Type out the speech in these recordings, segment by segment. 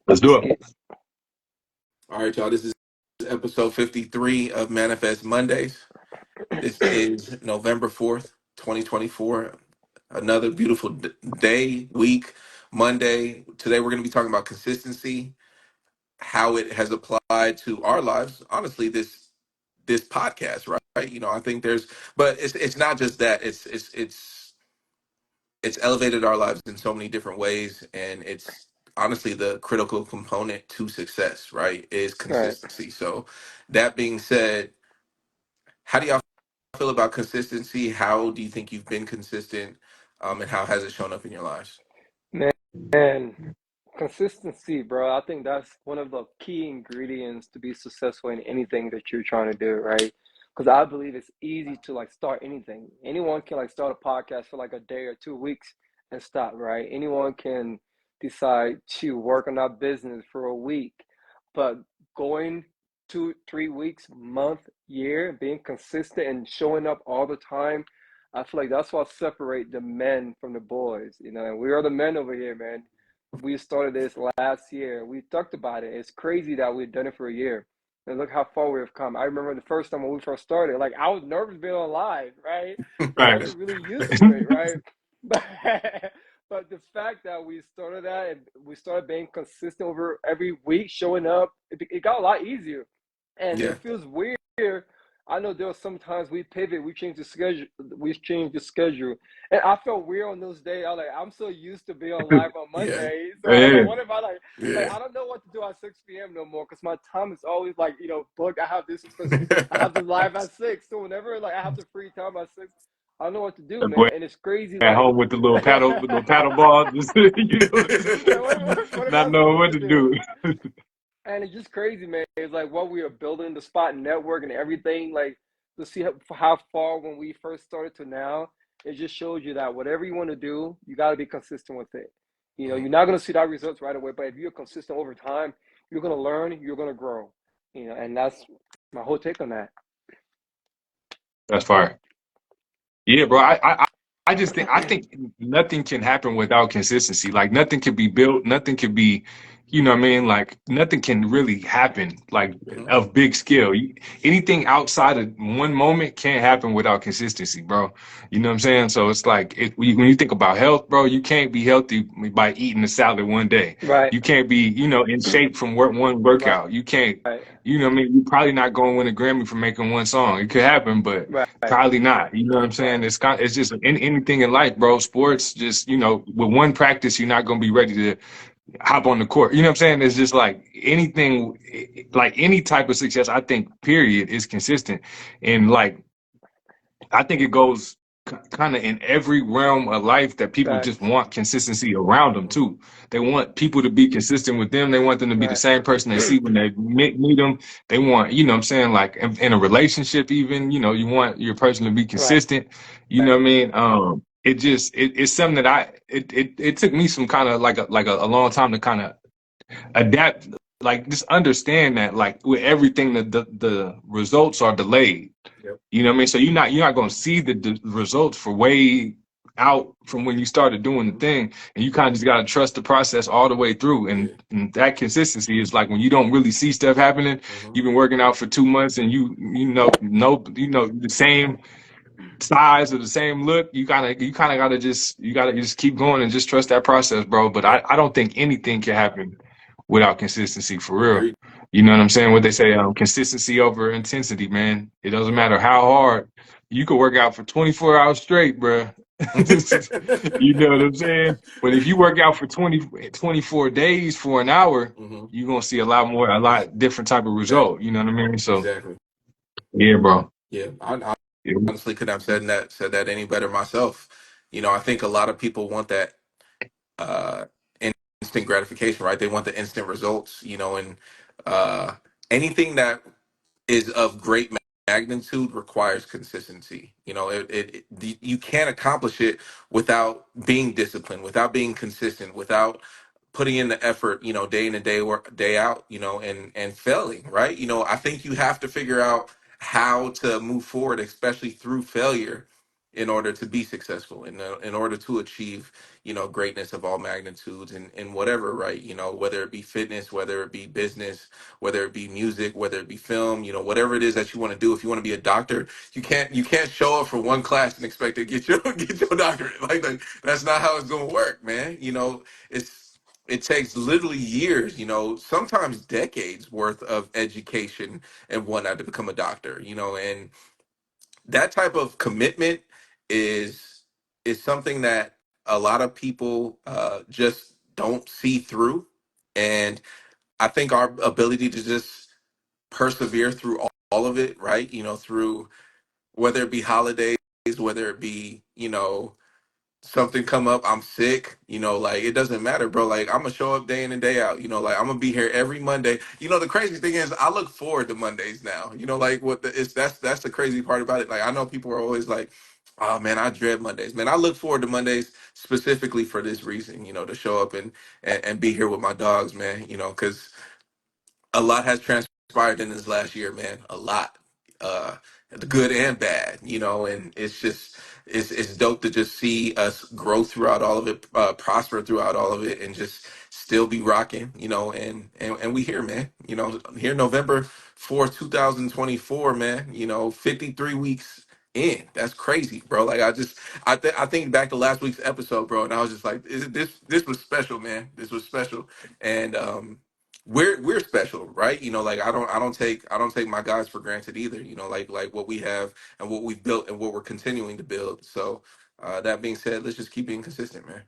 Let's do it. All right, y'all. This is episode 53 of Manifest Mondays. This is November 4th, 2024. Another beautiful day, week, Monday. Today, we're going to be talking about consistency, how it has applied to our lives. Honestly, this podcast, right? I think but it's not just that. It's elevated our lives in so many different ways, and it's honestly the critical component to success, right, is Right. consistency. So that being said, how do y'all feel about consistency? How do you think you've been consistent, and how has it shown up in your lives? Man, consistency, bro. I think that's one of the key ingredients to be successful in anything that you're trying to do, right? Because I believe it's easy to like start anything. Anyone can like start a podcast for like a day or 2 weeks and stop, right? Anyone can decide to work on that business for a week, but going 2, 3 weeks, month, year, being consistent and showing up all the time, I feel like that's what separate the men from the boys, and we are the men over here, man. We started this last year. We talked about it. It's crazy that we've done it for a year. And look how far we've come. I remember the first time when we first started, like I was nervous being on live, right? I Right. wasn't really used to it, right? But, but the fact that we started that and we started being consistent over every week, showing up, it got a lot easier. And Yeah. it feels weird. I know there are sometimes we pivot, we change the schedule, and I felt weird on those days. I was like, I'm so used to being on live on Yeah. Monday, so I was Yeah. like, what if I like Yeah. I don't know what to do at 6 p.m. no more because my time is always like booked. I have this because I have the live at 6, so whenever like I have the free time at 6, I don't know what to do, That boy man, and it's crazy. at Like, home with the little paddle ball, just, yeah, what am not I knowing supposed what to to do? do. And it's just crazy, man. It's like what we are building, the spot network and everything. Like to see how far when we first started to now, it just shows you that whatever you want to do, you got to be consistent with it. You're not going to see that results right away, but if you're consistent over time, you're going to learn, you're going to grow. And that's my whole take on that. That's fire. Yeah, bro. I just think nothing can happen without consistency. Like nothing can be built, nothing can be, what I mean? Like nothing can really happen like Mhm. of big scale. Anything outside of one moment can't happen without consistency, bro. You know what I'm saying? So it's like when you think about health, bro, you can't be healthy by eating a salad one day. Right, You can't be, in shape from one right, workout. You can't, right, what I mean? You're probably not going to win a Grammy for making one song. It could happen, but right, probably not. You know what I'm right, saying? It's just anything in life, bro. Sports, just with one practice, you're not gonna be ready to hop on the court. You know what I'm saying? It's just like anything, like any type of success. I think period is consistent, and like I think it goes kind of in every realm of life that people just facts, want consistency around them too. They want people to be consistent with them. They want them to be the right, same person they see when they meet them. They want, what I'm saying, like in a relationship, even, you want your person to be right, consistent. You know what I mean? It's something that it took me some kind of like a long time to kind of adapt, like just understand that like with everything the results are delayed. Yep. You know what I mean? So you're not going to see the results for way out from when you started doing the Mhm. thing, and you kind of just got to trust the process all the way through. And, Yeah. and that consistency is like when you don't really see stuff happening. Mhm. You've been working out for 2 months, and you know the same size or the same look. You kind of got to just keep going and just trust that process, bro. But Yep. I don't think anything can happen without consistency for real. Agreed. You know what I'm saying? What they say, consistency over intensity, man. It doesn't Yep. matter how hard you could work out for 24 hours straight, bro. You know what I'm saying? But if you work out for 24 days for an hour, Mhm. you're gonna see a Yes. lot different type of Exactly. result. You know what I mean? So Exactly. yeah, bro. Yeah. I Yeah. honestly couldn't have said that any better myself. I think a lot of people want that uh instant gratification, right? They want the instant results, and uh anything that is of great magnitude requires consistency. You can't accomplish it without being disciplined, without being consistent, without putting in the effort, day in and day out, and failing, right? I think you have to figure out how to move forward, especially through failure, in order to be successful, in order to achieve, greatness of all magnitudes, and whatever, right? Whether it be fitness, whether it be business, whether it be music, whether it be film, whatever it is that you want to do. If you want to be a doctor, you can't show up for one class and expect to get your get your doctorate. Like that's not how it's gonna work, man. It takes literally years, sometimes decades worth of education and whatnot to become a doctor, and that type of commitment is is something that a lot of people just don't see through. And I think our ability to just persevere through all of it, right? Through whether it be holidays, whether it be, something come up, I'm sick, like it doesn't matter, bro. Like I'm gonna show up day in and day out, like I'm gonna be here every Monday. The crazy thing is I look forward to Mondays now. Like that's the crazy part about it. Like I know people are always like, oh man, I dread Mondays. Man, I look forward to Mondays specifically for this reason, to show up and be here with my dogs, man, because a lot has transpired in this last year, man. A lot, uh, the good and bad, and it's dope to just see us grow throughout all of it, prosper throughout all of it, and just still be rocking, and we here, man. Here November 4th, 2024, man. 53 weeks in. That's crazy, bro. Like I think back to last week's episode, bro, and I was just like, this was special, man. This was special, and we're special, right? Like I don't take my guys for granted either. Like what we have and what we've built and what we're continuing to build. So that being said, let's just keep being consistent, man.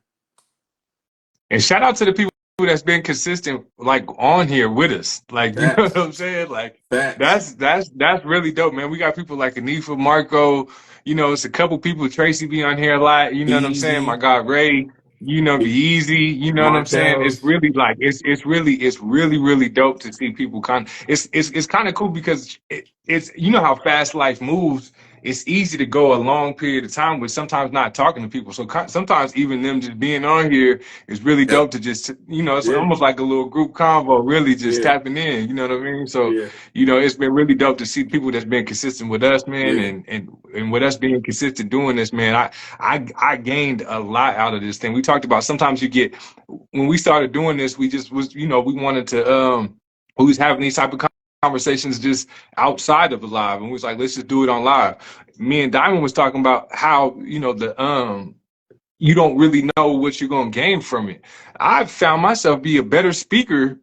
And shout out to the people that's been consistent, like on here with us. Like, you know what Facts. I'm saying? Like, Facts. that's really dope, man. We got people like Anifa, Marco. It's a couple people. Tracy be on here a lot. You know what I'm saying? My Easy. God, Ray. Be easy. You know what I'm saying? It's Martels. really like it's really dope to see people it's kind of cool because it's how fast life moves. It's easy to go a long period of time with sometimes not talking to people. So sometimes even them just being on here is really Yep. dope to just, it's Yeah. almost like a little group convo, really just Yeah. tapping in, you know what I mean? So, Yeah. it's been really dope to see people that's been consistent with us, man, Yeah. and with us being consistent doing this, man. I gained a lot out of this thing. We talked about sometimes when we started doing this, we just was, we wanted to, we was having these type of conversations just outside of the live, and we was like, let's just do it on live. Me and Diamond was talking about how, you don't really know what you're going to gain from it. I've found myself be a better speaker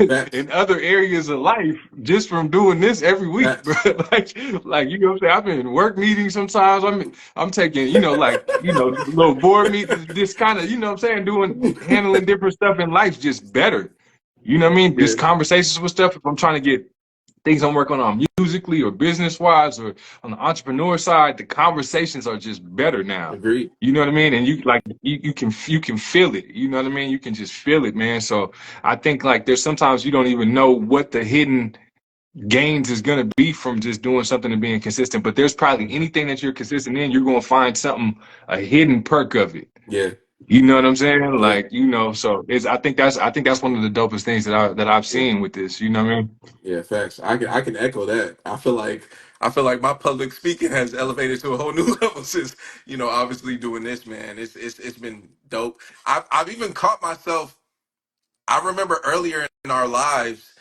Facts. in other areas of life just from doing this every week, bro. Facts. like you know what I'm saying? I've been in work meetings sometimes. I'm taking, little board meetings, this kind of, what I'm saying, handling different stuff in life just better. You know what I mean? Yeah. Just conversations with stuff. If I'm trying to get things I'm working on musically or business wise or on the entrepreneur side, the conversations are just better now. Agreed. You know what I mean? And you can feel it. You know what I mean? You can just feel it, man. So I think like there's sometimes you don't even know what the hidden gains is gonna be from just doing something and being consistent. But there's probably anything that you're consistent in, you're gonna find something, a hidden perk of it. Yeah. You know what I'm saying? Yeah. Like, so I think that's one of the dopest things that I've Yeah. seen with this. You know what I mean? Yeah, facts. I can echo that. I feel like my public speaking has elevated to a whole new level since, obviously doing this, man. It's been dope. I've even caught myself. I remember earlier in our lives,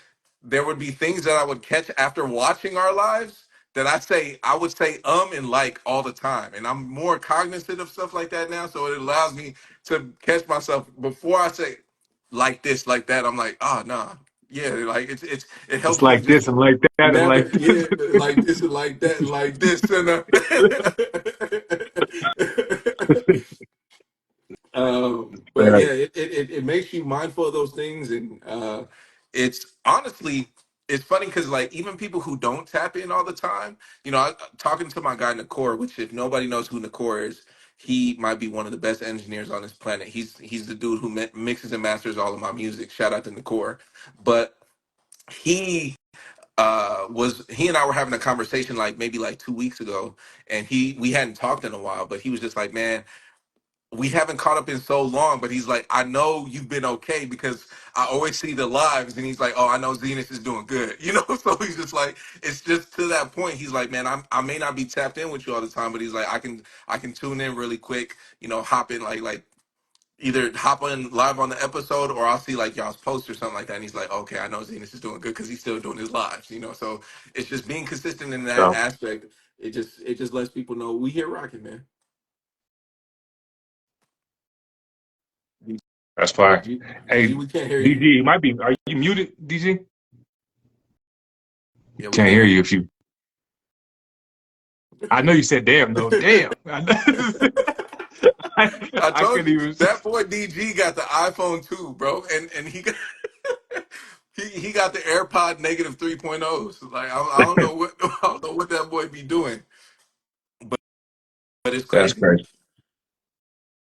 there would be things that I would catch after watching our lives that I would say and like all the time. And I'm more cognizant of stuff like that now. So it allows me to catch myself before I say like this, like that. I'm like, oh no. Yeah, like it It's helps me like this just and like that and like yeah, this. like this and like that and like this and but yeah, it makes you mindful of those things, and it's honestly it's funny because like even people who don't tap in all the time, talking to my guy Nakor, which if nobody knows who Nakor is, he might be one of the best engineers on this planet. He's the dude who mixes and masters all of my music. Shout out to Nakor, but he he and I were having a conversation like maybe like 2 weeks ago, and we hadn't talked in a while, but he was just like, man, we haven't caught up in so long, but he's like, I know you've been okay because I always see the lives, and he's like, oh, I know Zenas is doing good, you know. So he's just like, it's just to that point. He's like, man, I may not be tapped in with you all the time, but he's like, I can tune in really quick, you know, hop in like either hop on live on the episode or I'll see like y'all's post or something like that. And he's like, okay, I know Zenas is doing good because he's still doing his lives, you know. So it's just being consistent in that So aspect. It just lets people know we here rocking, man. that's fire. DG, Hey, we can't hear you. DG, you might be. Are you muted, DG? Yeah, we Can't can't hear hear you you. if you. I know you said damn though. Damn. I, I I told couldn't you even. that boy DG got the iPhone 2, bro, and he got he got the AirPod negative 3.0. So like I don't know what I don't know what that boy be doing, but it's That's crazy. crazy.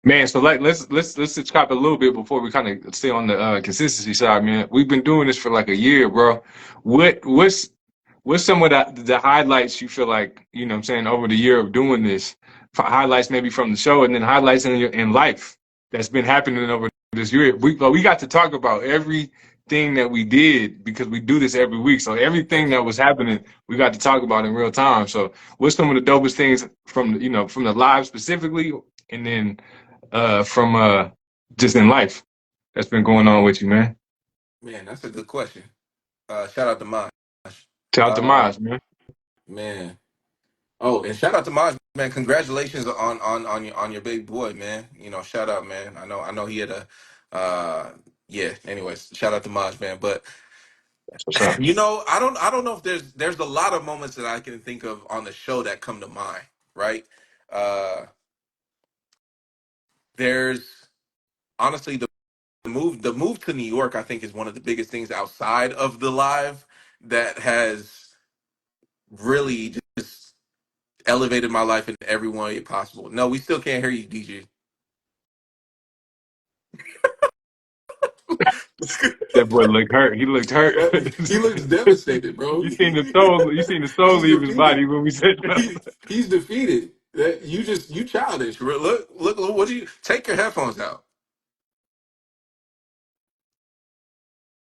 Man, so like let's just cop a little bit before we kind of stay on the consistency side, man. We've been doing this for like a year, bro. What's some of the highlights you feel like, you know what I'm saying, over the year of doing this? Highlights maybe from the show and then highlights in life that's been happening over this year. We got to talk about everything that we did because we do this every week. So everything that was happening, we got to talk about in real time. So what's some of the dopest things from from the live specifically and then from just in life that's been going on with you, man? Man, that's a good question. Shout out to Maj. Shout out to Uh, Miles, man. man. Oh, and shout out to Maj, man. Congratulations on your big boy, man. You know, shout out, man. I know he had a yeah. Anyways, shout out to Maj, man. But That's what's up. I don't know if there's a lot of moments that I can think of on the show that come to mind, right? Uh, there's honestly the move to New York. I think is one of the biggest things outside of the live that has really just elevated my life in every way possible. No, we still can't hear you, DJ. That boy looked hurt. He looked hurt. He looks devastated, bro. You seen the soul. You seen the soul He's leave his defeated. body when we said that. He's defeated. You childish. Look. What do you take your headphones out?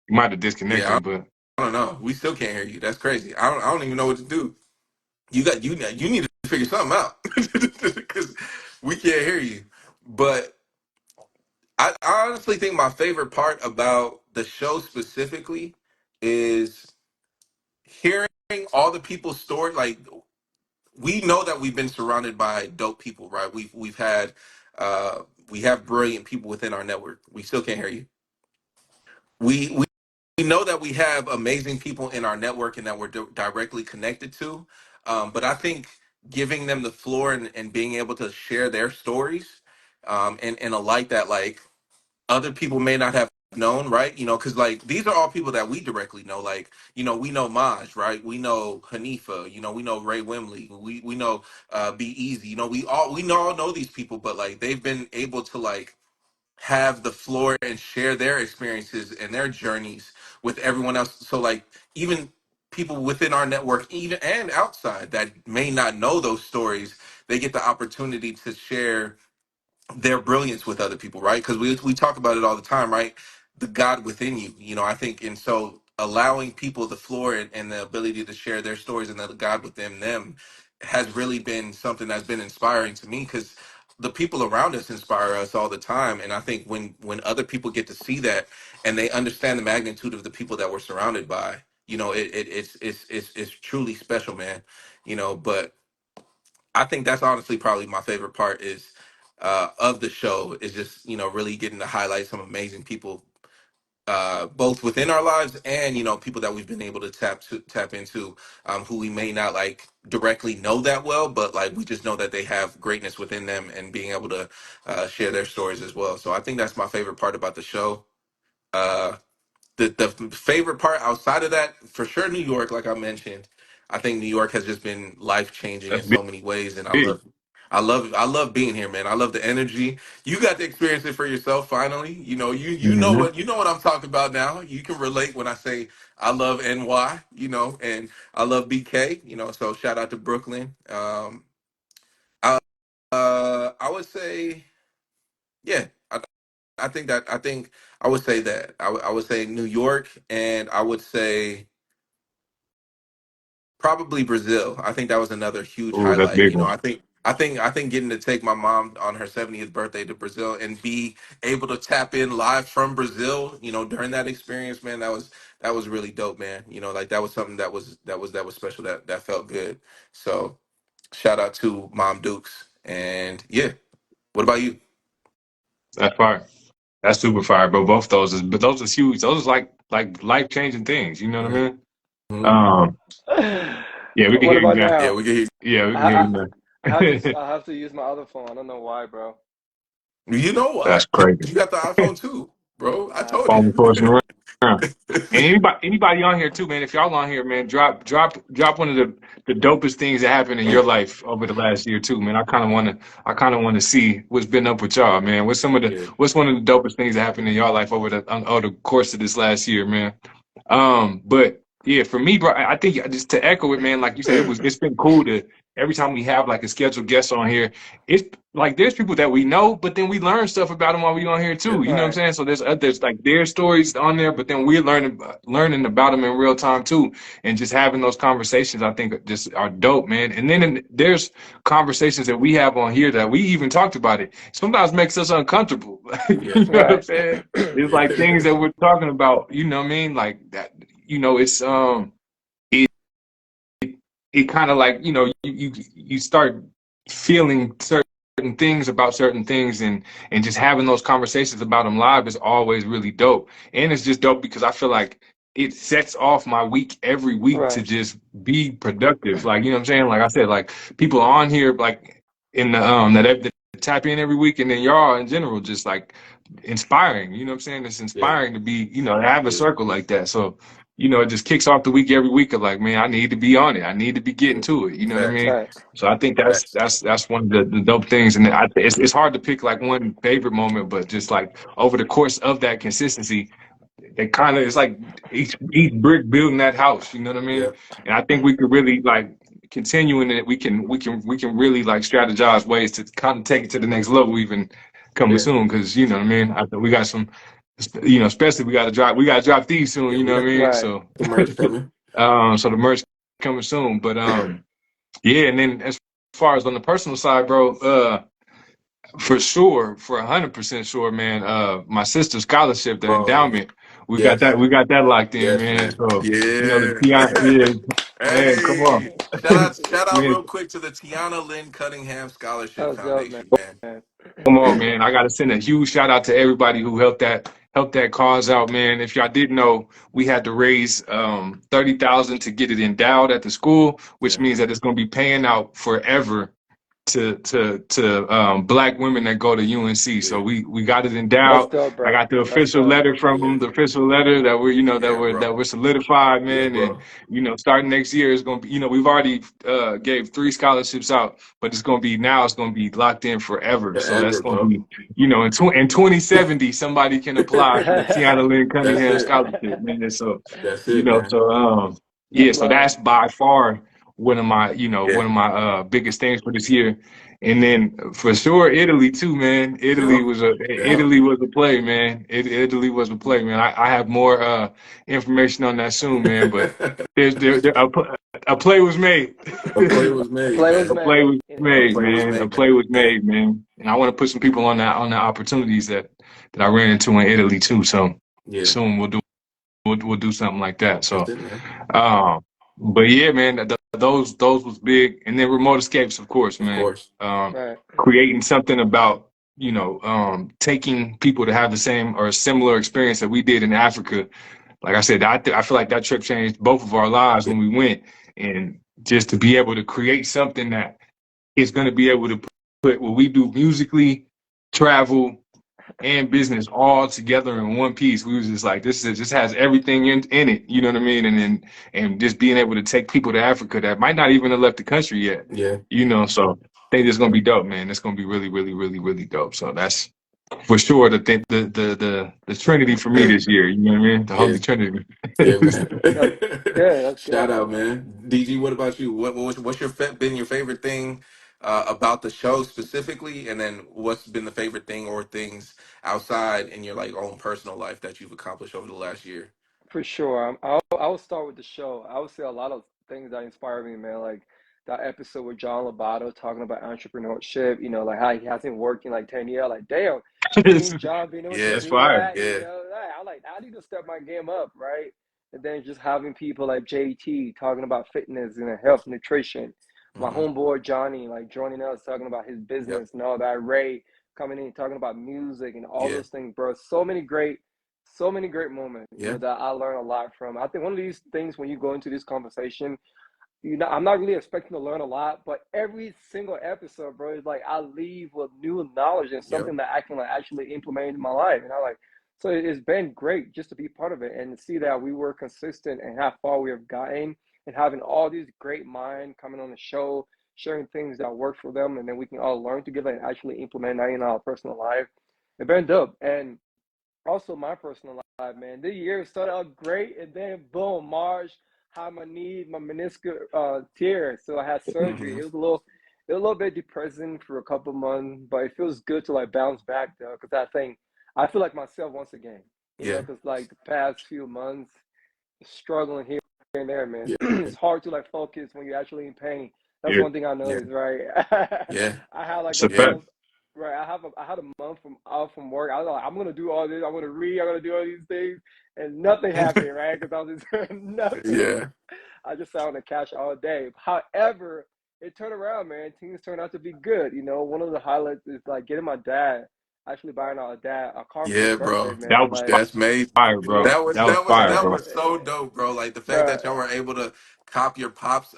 You might have Yeah, disconnected, but I don't know. We still can't hear you. That's crazy. I don't even know what to do. You need to figure something out because we can't hear you. But I honestly think my favorite part about the show specifically is hearing all the people's story. Like we know that we've been surrounded by dope people, right? We've had we have brilliant people within our network. We still can't hear you. We know that we have amazing people in our network and that we're directly connected to. But I think giving them the floor and being able to share their stories and in a light that like other people may not have known, right? You know, because like these are all people that we directly know. Like, you know, we know Maj, right? We know Hanifa, you know, we know Ray Wimley, we know Be Easy. You know, we all know these people, but like they've been able to like have the floor and share their experiences and their journeys with everyone else. So like even people within our network, even and outside that may not know those stories, they get the opportunity to share their brilliance with other people, right? Because we talk about it all the time, right? The God within you, you know. I think, and so allowing people the floor and the ability to share their stories and the God within them has really been something that's been inspiring to me because the people around us inspire us all the time, and I think when other people get to see that and they understand the magnitude of the people that we're surrounded by, you know, it's truly special, man. You know, but I think that's honestly probably my favorite part is of the show is just really getting to highlight some amazing people both within our lives and people that we've been able to tap into who we may not like directly know that well, but like we just know that they have greatness within them and being able to share their stories as well. So I think that's my favorite part about the show. Uh, the favorite part outside of that, for sure, New York, like I mentioned, I think New York has just been life changing in that's so many ways, and big. I love being here, man. I love the energy. You got to experience it for yourself. Finally, you know Hmm. what I'm talking about now. You can relate when I say I love NY, and I love BK, So shout out to Brooklyn. I would say. Yeah, I think I would say that I would say New York, and I would say probably Brazil. I think that was another huge Ooh, that's a highlight. big You know, one. I think getting to take my mom on her 70th birthday to Brazil and be able to tap in live from Brazil, you know, during that experience, man, that was really dope, man. You know, like that was something that was special, that felt good. So shout out to Mom Dukes. And yeah, what about you? That's fire. That's super fire, bro. Both those is, but those is huge. Those is like life changing things. You know what I mean? Mm-hmm. Um, yeah, we can What hear you, about man. Yeah, now? we can hear Yeah, we can hear I, you, man. I have to use my other phone. I don't know why, bro. you. You know That's what? crazy. You got the iPhone too, bro. I I have told to. Phone coursing you. around. And anybody on here too, man. If y'all on here, man, drop one of the dopest things that happened in your life over the last year too, man. I kind of want to see what's been up with y'all, man. Yeah, What's one of the dopest things that happened in y'all life over the course of this last year, man. But yeah, for me, bro, I think just to echo it, man, like you said, it's been cool to every time we have like a scheduled guest on here. It's like there's people that we know, but then we learn stuff about them while we on here yeah, too. You know what I'm Right. saying? So there's others like their stories on there, but then we're learning about them in real time too, and just having those conversations. I think just are dope, man. And then there's conversations that we have on here that we even talked about it. Sometimes makes us uncomfortable. yeah, You know what I'm Right. saying? It's like things that yeah, we're talking about. You know what I mean? Like that. You know, it it kind of like you start feeling certain things about certain things, and just having those conversations about them live is always really dope. And it's just dope because I feel like it sets off my week every week to Right. just be productive. Like, you know what I'm saying? Like I said, like people on here like in the that tap in every week, and then y'all in general just like inspiring. You know what I'm saying? It's yeah, inspiring to be, to have a yeah, circle like that. So it just kicks off the week every week of like, man, I need to be on it. I need to be getting yeah. to it. You know what I Facts, mean? Right. So I think facts. that's one of the dope things, and it's hard to pick like one favorite moment, but just like over the course of that consistency, it kind of it's like each brick building that house. You know what I Yeah, mean? And I think we could really like continuing it. We can really like strategize ways to kind of take it to the next level, even coming yeah, soon. Because you know what I mean. I think we got some, especially we got to drop these soon. yeah. You We know what got I mean? Right. So, the merch coming. so the merch coming soon. But yeah. And then as far as on the personal side, bro, for sure, for 100% sure, man. My sister's scholarship, the Oh, endowment, yes, we got that locked in, yes, man. man. So, the Yeah. Tiana, yeah, man, come on, Hey, shout out man, real quick to the Tiana Lynn Cunningham That Scholarship was dope, man. Foundation, man. come on, man. I got to send a huge shout out to everybody who helped that cause out, man. If y'all didn't know, we had to raise 30,000 to get it endowed at the school, which Yeah, means that it's going to be paying out forever to black women that go to UNC. So yeah, we got it That's endowed. dope, I bro. got the That's official dope. letter from yeah, them, the official letter that we're yeah, that bro. we're solidified, Yeah, man. And bro. starting next year is gonna be, we've already gave 3 scholarships out, but it's gonna be locked in forever. So that's Forever, gonna bro. be, in 2070 somebody can apply for the Tiana Lynn That's Cunningham it. scholarship, man. And so That's it, man. yeah, That's so love. that's by far Yeah. one of my biggest things for this year. And then for sure Italy too, man. Yep. Yep. Italy was a play, man. Italy was a play, man. I have more information on that soon, man. But a play was made. A play was made, Play was A man. play made. was A made, play was man. A made, play was man. made, man. And I want to put some people on the opportunities that I ran into in Italy too. So Yeah. soon we'll do something like that. That's So it, man. but yeah, man, those was big, and then remote escapes, of course, Of man. course. Right. Creating something about taking people to have the same or similar experience that we did in Africa. Like I said, I feel like that trip changed both of our lives Yeah. when we went, and just to be able to create something that is going to be able to put what we do musically, travel, and business all together in one piece. We was just like, just has everything in it, you know what I mean? And just being able to take people to Africa that might not even have left the country yet, Yeah. So I think it's gonna be dope, man. It's gonna be really, really, really, really dope. So that's for sure the Trinity for me this year, you know what I mean? The Yeah. Holy Trinity. Yeah, man. That's good. That's Shout good. out, man. DG, what about you? What's your been your favorite thing? about the show specifically, and then what's been the favorite thing or things outside in your like own personal life that you've accomplished over the last year. For sure. I'll start with the show. I would say a lot of things that inspire me, man. Like that episode with John Lobato talking about entrepreneurship, like how he hasn't worked in like 10 years. Like, damn, seeing John being able to Yeah, That's do fire. that, yeah, like, I like, I need to step my game up, right? And then just having people like JT talking about fitness and health, nutrition. My hmm homeboy Johnny, like joining us, talking about his yep, business and all that. Ray coming in, talking about music and all yeah, those things, bro. So many great moments, yeah, that I learned a lot from. I think one of these things when you go into this conversation, I'm not really expecting to learn a lot, but every single episode, bro, is like I leave with new knowledge and yep, something that I can like actually implement in my life. And I like, so it's been great just to be part of it and see that we were consistent and how far we have gotten and having all these great minds coming on the show, sharing things that work for them, and then we can all learn together and actually implement that in our personal life. It's been dope. And also my personal life, man. This year started out great, and then boom, March, had my knee, my meniscus tear, so I had surgery. hmm It was a little bit depressing for a couple months, but it feels good to like bounce back though, because I feel like myself once again, yeah, because like the past few months, struggling here and there, man. yeah, It's hard to like focus when you're actually in pain. That's Yeah, one thing I yeah, noticed, right? yeah, I had like it's a a fact. yeah, month, right? I had a month from out from work. I was like, I'm gonna do all this. I'm gonna read. I'm gonna do all these things, and nothing happened, right? Because I was just nothing. yeah, I just sat on the couch all day. However, it turned around, man. Things turned out to be good. One of the highlights is like getting my dad, actually buying our dad a car for his yeah, birthday, bro. That man. was Like, That's amazing. fire, bro. That was That was that was fire, that bro. was so dope, bro. Like the fact that right, y'all were able to cop your pops,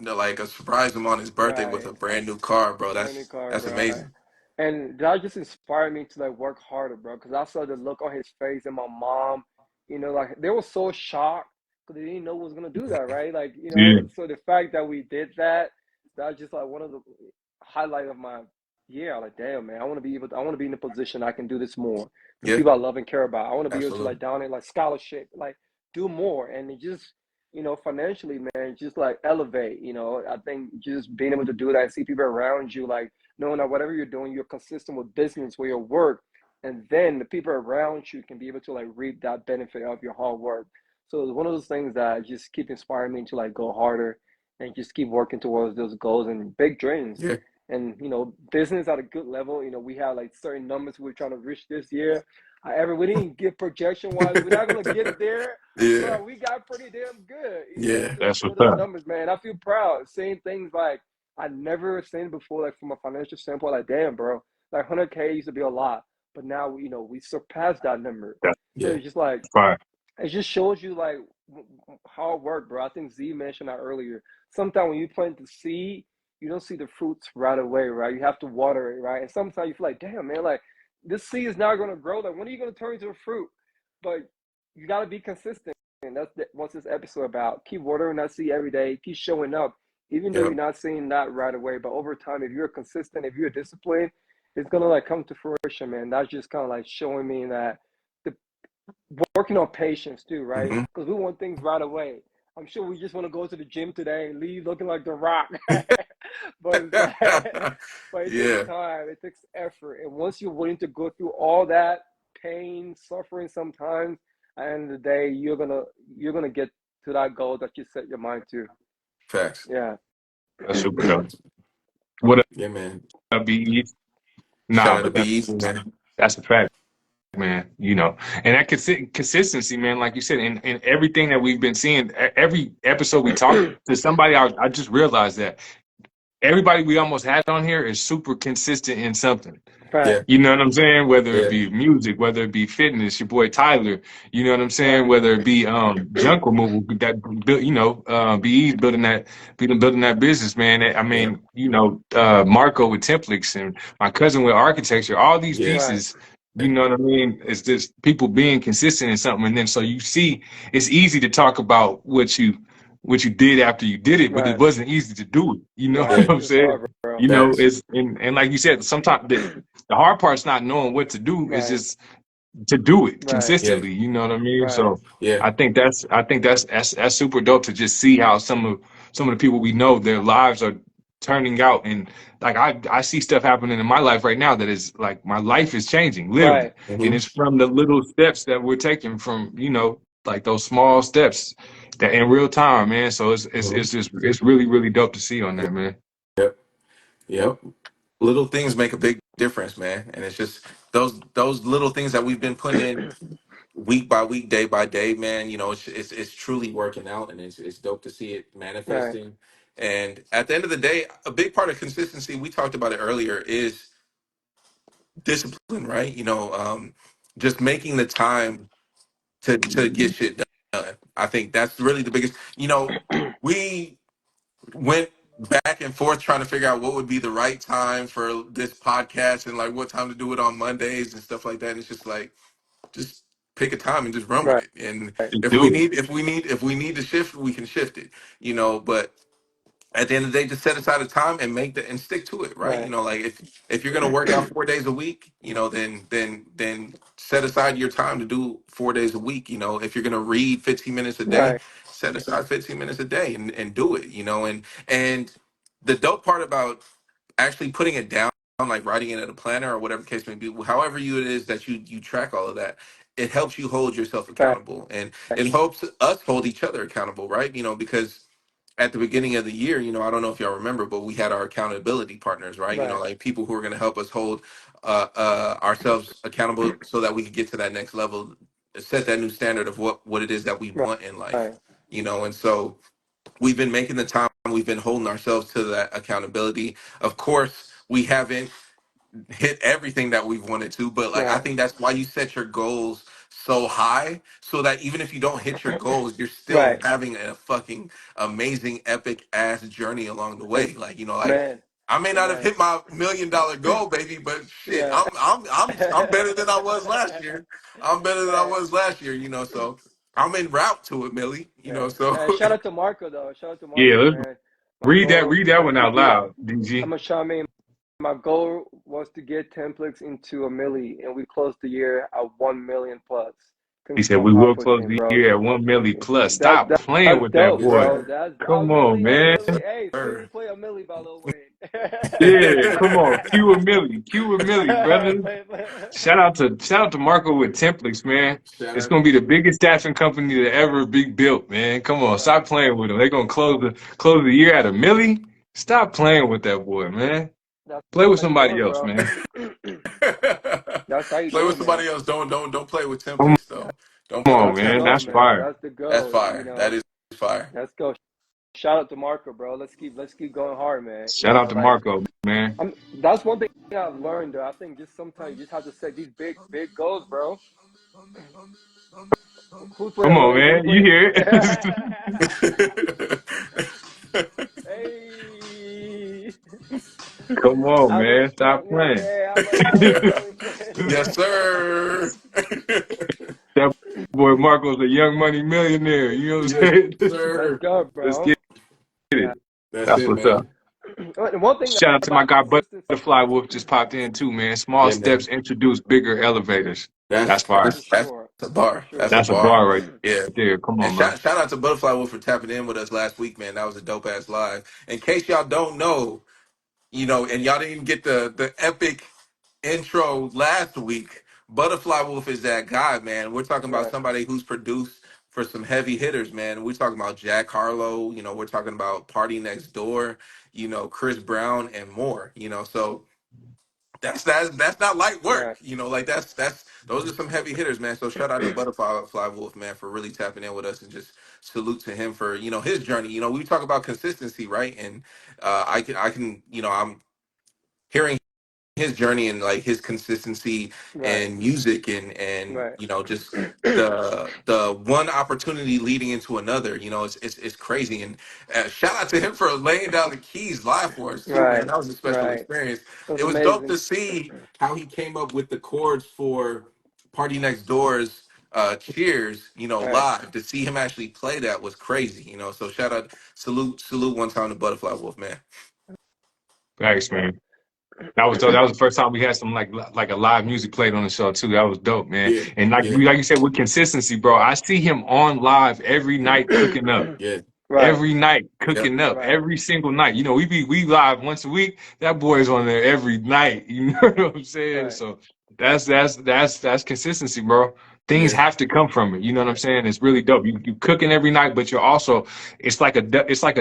like a surprise him on his birthday with right. a brand new car, bro. Brand new car, That's bro. amazing. And that just inspired me to like work harder, bro. Because I saw the look on his face and my mom, like they were so shocked because they didn't know what was gonna do that, right? Like, Yeah, so the fact that we did that, that's just like one of the highlight of my year. Like, damn, man, I want to be in a position I can do this more for the Yeah, people I love and care about. I want to be able to absolutely. like down in like scholarship, like do more, and it just financially, man, just like elevate. I think just being able to do that and see people around you, like knowing that whatever you're doing, you're consistent with business, with your work, and then the people around you can be able to like reap that benefit of your hard work. So it's one of those things that just keep inspiring me to like go harder and just keep working towards those goals and big dreams. Yeah, And business at a good level. We have like certain numbers we're trying to reach this year. However, we didn't get projection wise. We're not gonna get there, yeah, but we got pretty damn good, yeah, to that's show what's those up. numbers, man. I feel proud seeing things like I never seen before, like from a financial standpoint. Like, damn, bro, like 100K used to be a lot, but now we surpassed that number. That's So yeah, it's just like fire. it just shows you like hard work, bro. I think Z mentioned that earlier. Sometimes when you plant the seed, you don't see the fruits right away, right? You have to water it, right? And sometimes you feel like, damn, man, like this seed is not gonna grow. Like, when are you gonna turn into a fruit? But you gotta be consistent. And what's this episode about. Keep watering that seed every day. Keep showing up, even though yeah, you're not seeing that right away. But over time, if you're consistent, if you're disciplined, it's gonna like come to fruition, man. That's just kind of like showing me that the working on patience too, right? hmm Because we want things right away. I'm sure we just want to go to the gym today and leave looking like the rock. But it's like, but it takes yeah, time, it takes effort. And once you're willing to go through all that pain, suffering sometimes, at the end of the day, you're gonna get to that goal that you set your mind to. facts. Yeah. That's super dope. What Yeah, man. up, BE? Shout Nah, out to but Be Easy, man. that's a fact, man. And that consistency, man, like you said, in everything that we've been seeing, every episode we talk to somebody, I just realized that everybody we almost had on here is super consistent in something. Yeah, Fact. You know what I'm saying? Whether it yeah, be music, whether it be fitness, your boy Tyler, you know what I'm saying? Right. Whether it be junk removal, that BE's building that business, man. I yeah, mean, Marco with Templix and my cousin with architecture, all these yeah, Right. pieces, you know what I mean? It's just people being consistent in something. And then so you see it's easy to talk about what you did after you did it, but it Right. wasn't easy to do it. You know Right. what yeah. I'm It's saying? hard, bro. Facts. It's and like you said, sometimes the hard part's not knowing what to do. It's Right. just to do it Right. Yeah, consistently. You know what I mean? Right. So yeah, I think that's super dope to just see how some of the people we know their lives are turning out. And like I see stuff happening in my life right now that is like my life is changing literally, Right. and it's from the little steps that we're taking from like those small steps that in real time, man. So it's just it's really really dope to see on that, man. Yep. Yep. Little things make a big difference, man. And it's just those little things that we've been putting in week by week, day by day, man. It's truly working out, and it's dope to see it Right. manifesting. And at the end of the day, a big part of consistency, we talked about it earlier, is discipline, right? Just making the time to get shit done. I think that's really the biggest. We went back and forth trying to figure out what would be the right time for this podcast and like what time to do it on Mondays and stuff like that. And it's just like, just pick a time and just run with Right. it. And Just do it. if we need to shift, we can shift it. But at the end of the day, just set aside a time and and stick to it, right? Right. Like if you're gonna work out 4 days a week, then set aside your time to do 4 days a week. If you're gonna read 15 minutes a day, Right. set aside 15 minutes a day and do it. And the dope part about actually putting it down, like writing it in a planner or whatever the case may be, however it is that you track all of that, it helps you hold yourself accountable, and it helps us hold each other accountable, right? Because at the beginning of the year, I don't know if y'all remember, but we had our accountability partners, right? Right. Like people who are going to help us hold ourselves accountable so that we can get to that next level, set that new standard of what it is that we Right. want in life, Right. and so we've been making the time, we've been holding ourselves to that accountability. Of course, we haven't hit everything that we've wanted to, but like I Right. think that's why you set your goals so high, so that even if you don't hit your goals, you're still Right. having a fucking amazing epic ass journey along the way. Like like Amen. I may not have Amen. hit my $1 million goal, baby, but shit, Yeah. I'm better than I was last year. I'm better than I Right. was last year, so I'm en route to it, Millie. Yeah. So Shout out to Marco though. Shout out to Yeah, Marco, let's man. My read that goal. read that one I'm out loud, DG. gonna shout me. My goal was to get templates into a milli, and we closed the year at 1 million plus. He Couldn't be said more we will proud of close him, the bro. year at 1 million plus. That, Stop that playing that's with that dope, yes, boy. bro. sir. That's a Come on, milli, a man. milli. Hey, somebody Sir. need to play a milli by Lil Wayne. Yeah, come on. Cue a milli, Right, brother. play. Shout out to Marco with templates, man. Shout It's out. gonna be the biggest staffing company to ever be built, man. Come on, stop Right. playing with them. They're gonna close the year at a milli. Stop playing with that boy, man. That's Play with how you do somebody it, else, bro. man. That's how you Play do with it, man. somebody else. Don't play with Come templates though. Don't play on, with That's the man. go, That's templates. man. fire. That's the That's go. fire. That is fire. Let's go. Shout out to Marco, bro. Let's keep going hard, man. Shout out to Like Marco, man. that's one thing I've learned, though. I think just sometimes you just have to set these big goals, bro. Who's playing Come on, Millie? Who's man. You playing? hear it? Hey, Come on, how much? man. Stop playing. Hey, how much Millie? Yes, sir. That boy Marco's a young money millionaire. You know what I'm Yes, saying? Let's sir. go, Let's bro. get it. Yeah. That's That's it, what's up. man. And one thing Shout out to my about guy consistency. Butterfly Wolf just popped in too, man. Small Yeah, man. steps introduce bigger elevators. That's That's fire. For that's that's sure. a For bar. That's sure. a That's a bar. bar right Yeah. there. Come And on, man. shout out to Butterfly Wolf for tapping in with us last week, man. That was a dope ass live. In case y'all don't know, and y'all didn't even get the epic intro last week. Butterfly Wolf is that guy, man. We're talking about Right. somebody who's produced for some heavy hitters, man. We're talking about Jack Harlow, we're talking about Party Next Door, Chris Brown and more, so that's not light work, Right. like that's those are some heavy hitters, man. So shout out to Butterfly Wolf, man, for really tapping in with us, and just salute to him for his journey. We talk about consistency, right? And I can I'm hearing his journey and like his consistency Right. and music and Right. just the one opportunity leading into another, it's crazy. And shout out to him for laying down the keys live for us too, man. Right. That was a special Right. experience. It was It was dope amazing. to see how he came up with the chords for Party Next Door's Cheers, Right. live. To see him actually play that was crazy, so shout out, salute one time to Butterfly Wolf, man. Thanks, man. That was dope. That was the first time we had some like a live music played on the show too. That was dope, man. Yeah, And yeah, like you said with consistency, bro. I see him on live every night cooking up. yeah. Right. every night Yep. cooking up Right. every single night. You know, we live once a week. That boy's on there every night. You know what I'm saying? Right. So that's consistency, bro. Things Yeah. have to come from it. You know what I'm Right. saying? It's really dope. You cooking every night, but you're also it's like a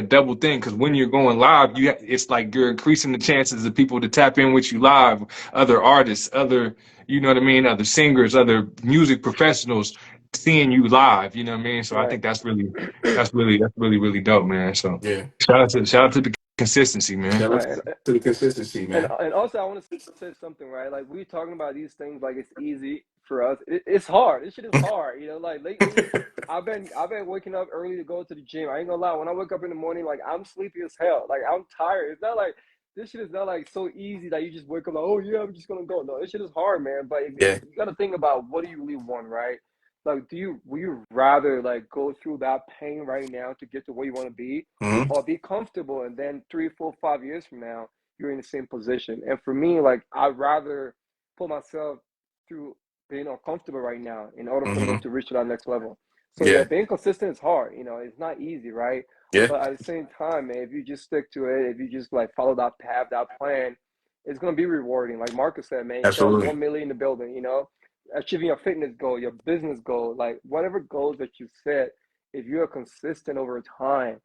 double thing because when you're going live, it's like you're increasing the chances of people to tap in with you live, other artists, other you know what I mean, other singers, other music professionals seeing you live. You know what I mean? So I Right. think that's really dope, man. So Yeah. shout out to the consistency, man. Shout out Right. to the consistency, And man. and also I want to say something, right? Like we talking about these things like it's easy for us. It's hard. This shit is hard. You know, like lately I've been waking up early to go to the gym. I ain't gonna lie. When I wake up in the morning, like I'm sleepy as hell. Like I'm tired. It's not like this shit is not like so easy that you just wake up like, oh yeah, I'm just gonna go. No, this shit is hard, man. But Yeah. you got to think about what do you really want, right? Like, will you rather like go through that pain right now to get to where you want to be, Hmm. or be comfortable and then 3, 4, 5 years from now you're in the same position? And for me, like I'd rather put myself through being uncomfortable right now in order for me Hmm. to reach to that next level. So yeah, Yeah. being consistent is hard. You know, it's not easy, right? Yeah. But at the same time, man, if you just stick to it, if you just like follow that path, that plan, it's gonna be rewarding. Like Marcus said, man, he said Absolutely. 1 million in the building. You know, achieving your fitness goal, your business goal, like whatever goals that you set, if you're consistent over time,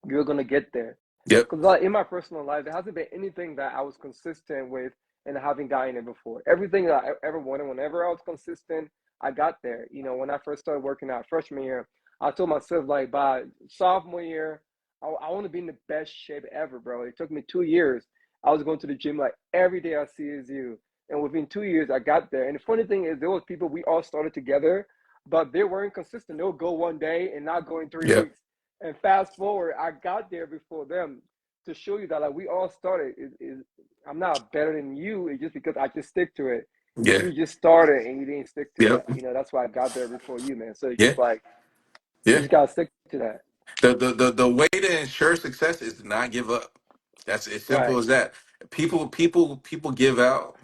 you're gonna get there. Yep. Because like in my personal life, there hasn't been anything that I was consistent with and I haven't gotten it before. Everything that I ever wanted, whenever I was consistent, I got there. You know, when I first started working out freshman year, I told myself like by sophomore year, I want to be in the best shape ever, bro. It took me 2 years. I was going to the gym like every day I see is you. And within 2 years, I got there. And the funny thing is, there was people we all started together, but they weren't consistent. They'll go one day and not go in three Yep. weeks. And fast forward, I got there before them to show you that like we all started. I'm not better than you. It's just because I just stick to it. Yeah. You just started and you didn't stick to Yep. that. You know, that's why I got there before you, man. So it's Yeah. just like you Yeah. just gotta stick to that. The way to ensure success is to not give up. That's as simple Right, as that. People give up,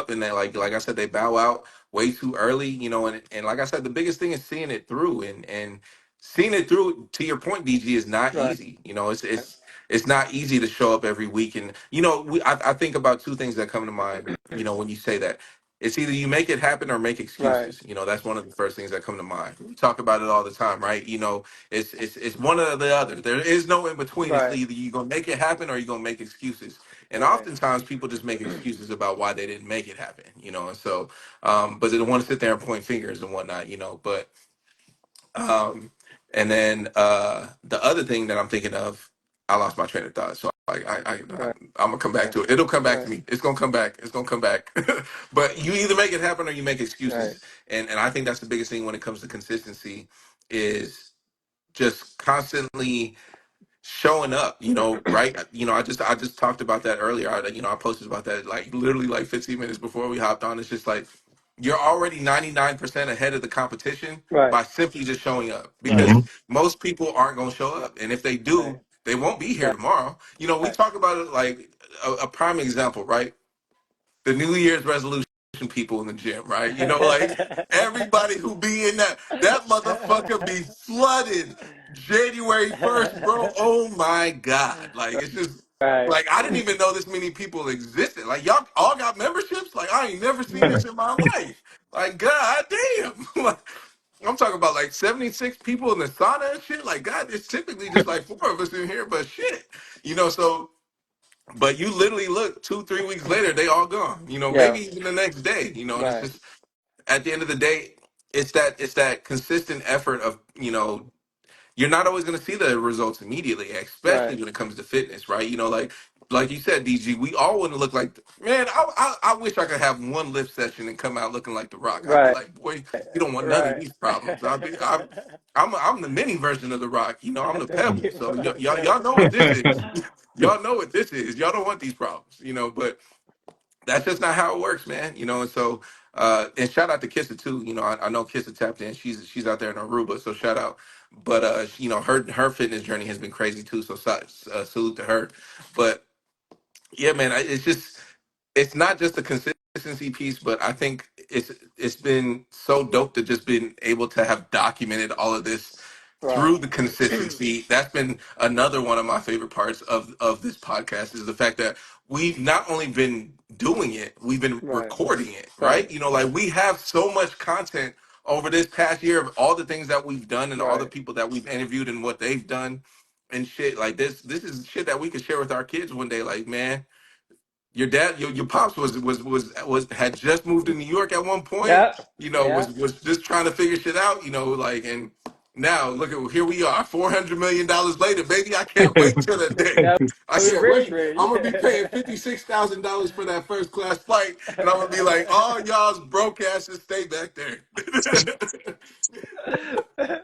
and they like I said, they bow out way too early. You know, and like I said, the biggest thing is seeing it through, and seeing it through. To your point, DG, is not right, easy. You know, it's not easy to show up every week, and you know, I think about two things that come to mind. You know, when you say that. It's either you make it happen or make right, excuses. You know, that's one of the first things that come to mind. We talk about it all the time, right? You know, it's one or the other. There is no in between. It's right, either you're gonna make it happen or you're gonna make excuses. And right, oftentimes people just make excuses about why they didn't make it happen, you know. And so, but they don't want to sit there and point fingers and whatnot, you know. But um, and then the other thing that I'm thinking of, I lost my train of thought. So right, I'm gonna come back right, to it. It'll come back to right, me. It's gonna come back. It's gonna come back. But you either make it happen or you make right, excuses. And I think that's the biggest thing when it comes to consistency is just constantly showing up, you know, right? You know, I just talked about that earlier. I posted about that like literally like 15 minutes before we hopped on. It's just like you're already 99% ahead of the competition right, by simply just showing up, right, because most people aren't going to show up, and if they right, do, they won't be here right, tomorrow. You know, we right. talk about it like a prime example, right? The New Year's resolution people in the gym, right? You know, like everybody who be in that motherfucker be flooded January 1st, bro. Oh my God. Like it's just Right. like I didn't even know this many people existed. Like y'all all got memberships? Like I ain't never seen this in my life. Like god damn. Like, I'm talking about like 76 people in the sauna and shit. Like God, it's typically just like four of us in here, but shit. You know, so but you literally look 2, 3 weeks later, they all gone. You know, Yeah. maybe even the next day. You know, and it's Right. just at the end of the day, it's that consistent effort of you're not always going to see the results immediately, especially Right. when it comes to fitness, right? You know, like you said, DG, we all want to look like man. I wish I could have one lift session and come out looking like The Rock. I'd be Right. like, boy, you don't want none of Right. these problems. I'm the mini version of The Rock. You know, I'm the Thank Pebble. you. So y'all know what this is. Y'all know what this is. Y'all don't want these problems. You know, but that's just not how it works, man. You know, and so and shout out to Kissa too. You know, I know Kissa tapped in. She's out there in Aruba, so shout out. But you know, her fitness journey has been crazy too. So salute to her. But yeah, man, it's not just the consistency piece, but I think it's been so dope to just been able to have documented all of this Right. through the consistency. That's been another one of my favorite parts of this podcast is the fact that we've not only been doing it, we've been Right. recording it, Right. right? Like we have so much content over this past year of all the things that we've done and all the Right. people that we've interviewed and what they've done and shit. Like this is shit that we could share with our kids one day. Like, man, your dad, your pops was had just moved to New York at one point. Yeah. Was Yeah. just trying to figure shit out. Like, and now look at here we are, $400 million later, baby. I can't wait till that day. Yeah. I We're can't rich, wait. rich. I'm gonna be paying $56,000 for that first class flight, and I'm gonna be like, all y'all's broke asses stay back there.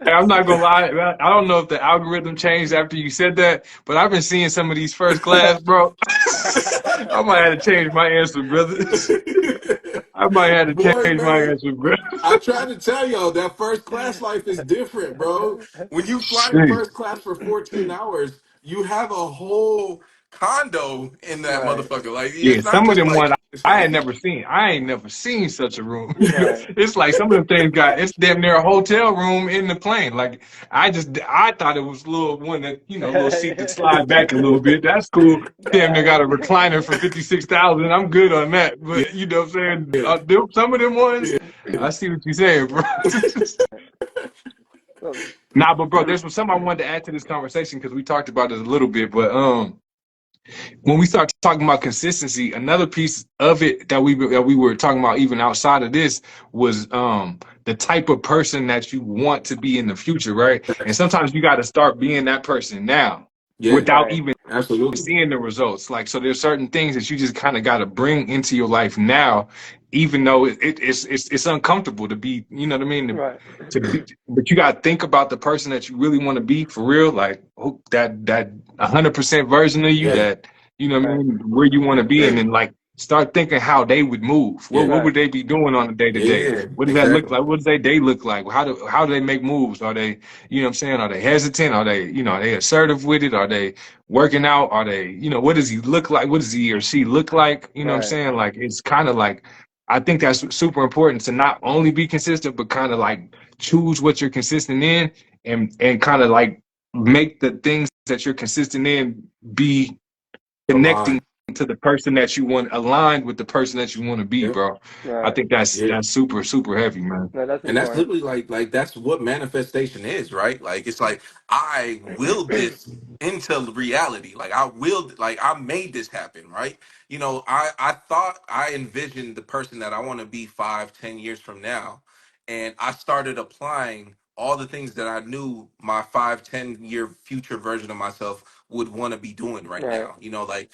Hey, I'm not gonna lie. I don't know if the algorithm changed after you said that, but I've been seeing some of these first class, bro. I might have to change my answer, brother. I might have to Boy, change my man. answer, bro. I try to tell y'all that first class life is different, bro. When you fly in Shit. first class for 14 hours, you have a whole condo in that Right. motherfucker. Like Yeah, it's not some of just them ones like I had never seen. I ain't never seen such a room. Right. It's like some of them things got it's damn near a hotel room in the plane. Like I thought it was a little one that a little seat that slide back a little bit. That's cool. Damn near Nah. got a recliner for 56,000. I'm good on that. yeah, But you know what I'm saying? yeah, Some of them ones, yeah. I see what you're saying, bro. So, Nah, but bro, there's something I wanted to add to this conversation because we talked about it a little bit, but when we start talking about consistency, another piece of it that we were talking about even outside of this was the type of person that you want to be in the future, right? And sometimes you got to start being that person now Yeah, without right. even absolutely. seeing the results. Like, so there's certain things that you just kind of got to bring into your life now, even though it's uncomfortable to be, you know what I mean? Right. To be, but you got to think about the person that you really want to be for real, like that 100% version of you Yeah, that you know what I Right. mean, where you want to be, and then like start thinking how they would move. What yeah, what Right. would they be doing on a day to day? yeah, What does that look exactly. like? What does their day look like? How do they make moves? Are they, you know what I'm saying? Are they hesitant? Are they, are they assertive with it? Are they working out? Are they, what does he look like? What does he or she look like? You know what I'm Right. saying? Like it's kind of like I think that's super important to not only be consistent, but kind of like choose what you're consistent in and kind of like make the things that you're consistent in be connecting Aligned. to the person that you want, aligned with the person that you want to be, Yeah, bro. I Right. think that's yeah. that's super super heavy, man. No, that's And that's important. literally like that's what manifestation is, right? Like it's like I willed this into reality. Like I made this happen, right? I thought I envisioned the person that I want to be 5, 10 years from now. And I started applying all the things that I knew my 5, 10 year future version of myself would want to be doing right Right. now. Like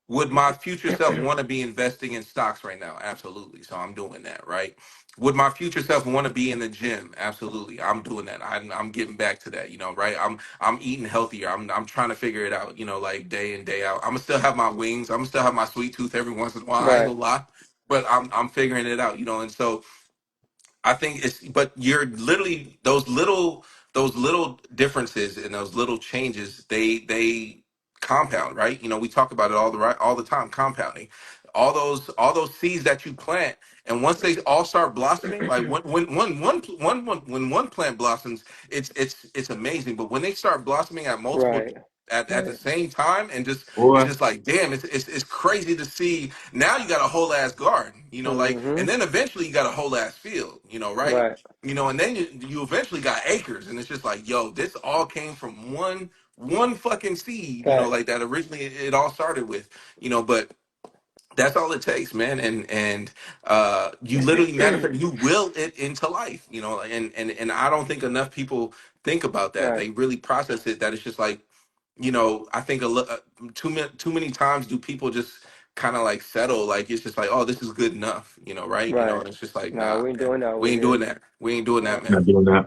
would my future self want to be investing in stocks right now? Absolutely. So I'm doing that, right? Would my future self want to be in the gym? Absolutely. I'm doing that. I'm getting back to that, right? I'm eating healthier. I'm trying to figure it out, like day in, day out. I'm gonna still have my wings. I'm gonna still have my sweet tooth every once in a while. I ain't Right. gonna lie. But I'm figuring it out, and so I think but you're literally those little differences and those little changes, they compound, right? We talk about it all the time, compounding. All those seeds that you plant, and once they all start blossoming, like when one plant blossoms, it's amazing. But when they start blossoming at multiple Right. at the Right. same time, and just it's Boy, just like damn, it's crazy to see. Now you got a whole ass garden, like, Mm-hmm. and then eventually you got a whole ass field, right? Right. And then you eventually got acres, and it's just like, yo, this all came from one fucking seed, Right. like that originally it all started with, but that's all it takes, man. And you literally manifest, you will it into life, and I don't think enough people think about that. Right. They really process it, that it's just like, I think too many times do people just kind of like settle, like it's just like, oh, this is good enough, right? Right. And it's just like, Nah, nah, we ain't man, doing that over we ain't here. doing that. We ain't doing that, Right. man. not doing that.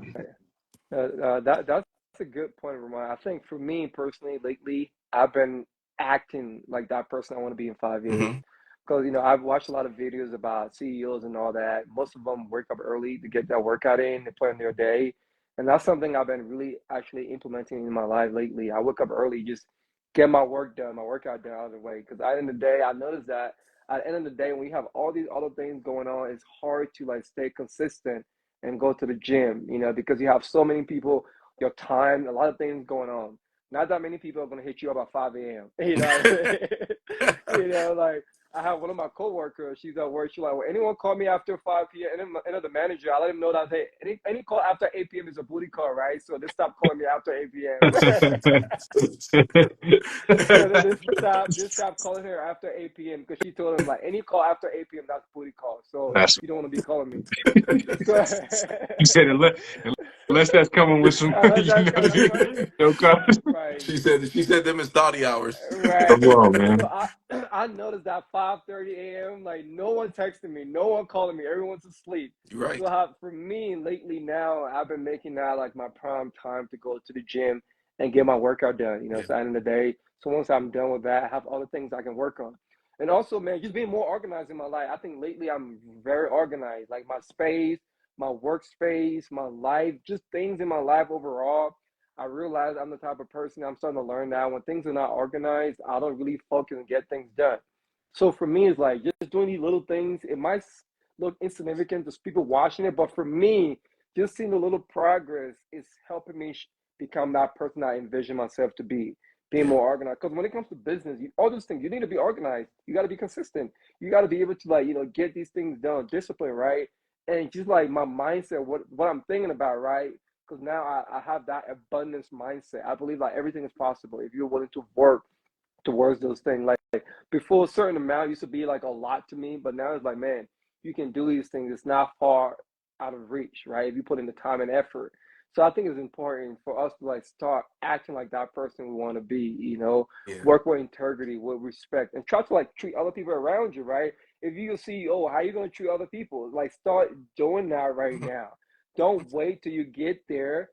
That's a good point, Ramon. I think for me personally, lately, I've been acting like that person I want to be in 5 years. Hmm. Because, I've watched a lot of videos about CEOs and all that. Most of them wake up early to get that workout in, to plan their day. And that's something I've been really actually implementing in my life lately. I wake up early, just get my work done, my workout done out of the way. Because at the end of the day, I noticed that at the end of the day, when you have all these other things going on, it's hard to like stay consistent and go to the gym, because you have so many people your time, a lot of things going on. Not that many people are gonna hit you up at 5 a.m. You know what I mean? You know, like I have one of my coworkers. She's at work. She's like, "Well, anyone call me after 5 p.m." And then the manager, I let him know that hey, any call after 8 p.m. is a booty call, right? So they stop calling me after 8 p.m. So then they stop calling her after 8 p.m. because she told him like any call after 8 p.m. that's booty call. So That's you don't want to be calling me. So you said unless that's coming with some, unless you that's know, right, no comment. right. She said them is thoughty hours. Right. Come on, So man. I noticed that 5:30 a.m. like no one texting me, no one calling me, everyone's asleep. You're So right. for me lately now, I've been making that like my prime time to go to the gym and get my workout done. You know, Yeah. so at the end of the day. So once I'm done with that, I have other things I can work on. And also, man, just being more organized in my life. I think lately I'm very organized. Like my space, my workspace, my life, just things in my life overall. I realize I'm the type of person I'm starting to learn now when things are not organized, I don't really focus and get things done. So for me, it's like just doing these little things. It might look insignificant to people watching it, but for me, just seeing the little progress is helping me become that person I envision myself to be, being Yeah. more organized. Because when it comes to business, all those things, you need to be organized. You got to be consistent. You got to be able to like get these things done, discipline, right? And just like my mindset, what I'm thinking about, right? Because now I have that abundance mindset. I believe like everything is possible if you're willing to work towards those things. Like before, a certain amount used to be like a lot to me, but now it's like, man, you can do these things. It's not far out of reach, right? If you put in the time and effort. So I think it's important for us to like start acting like that person we want to be, Yeah. work with integrity, with respect, and try to like treat other people around you, right? If you're a CEO, how are you going to treat other people? Like start doing that right Mhm. now. Don't wait till you get there.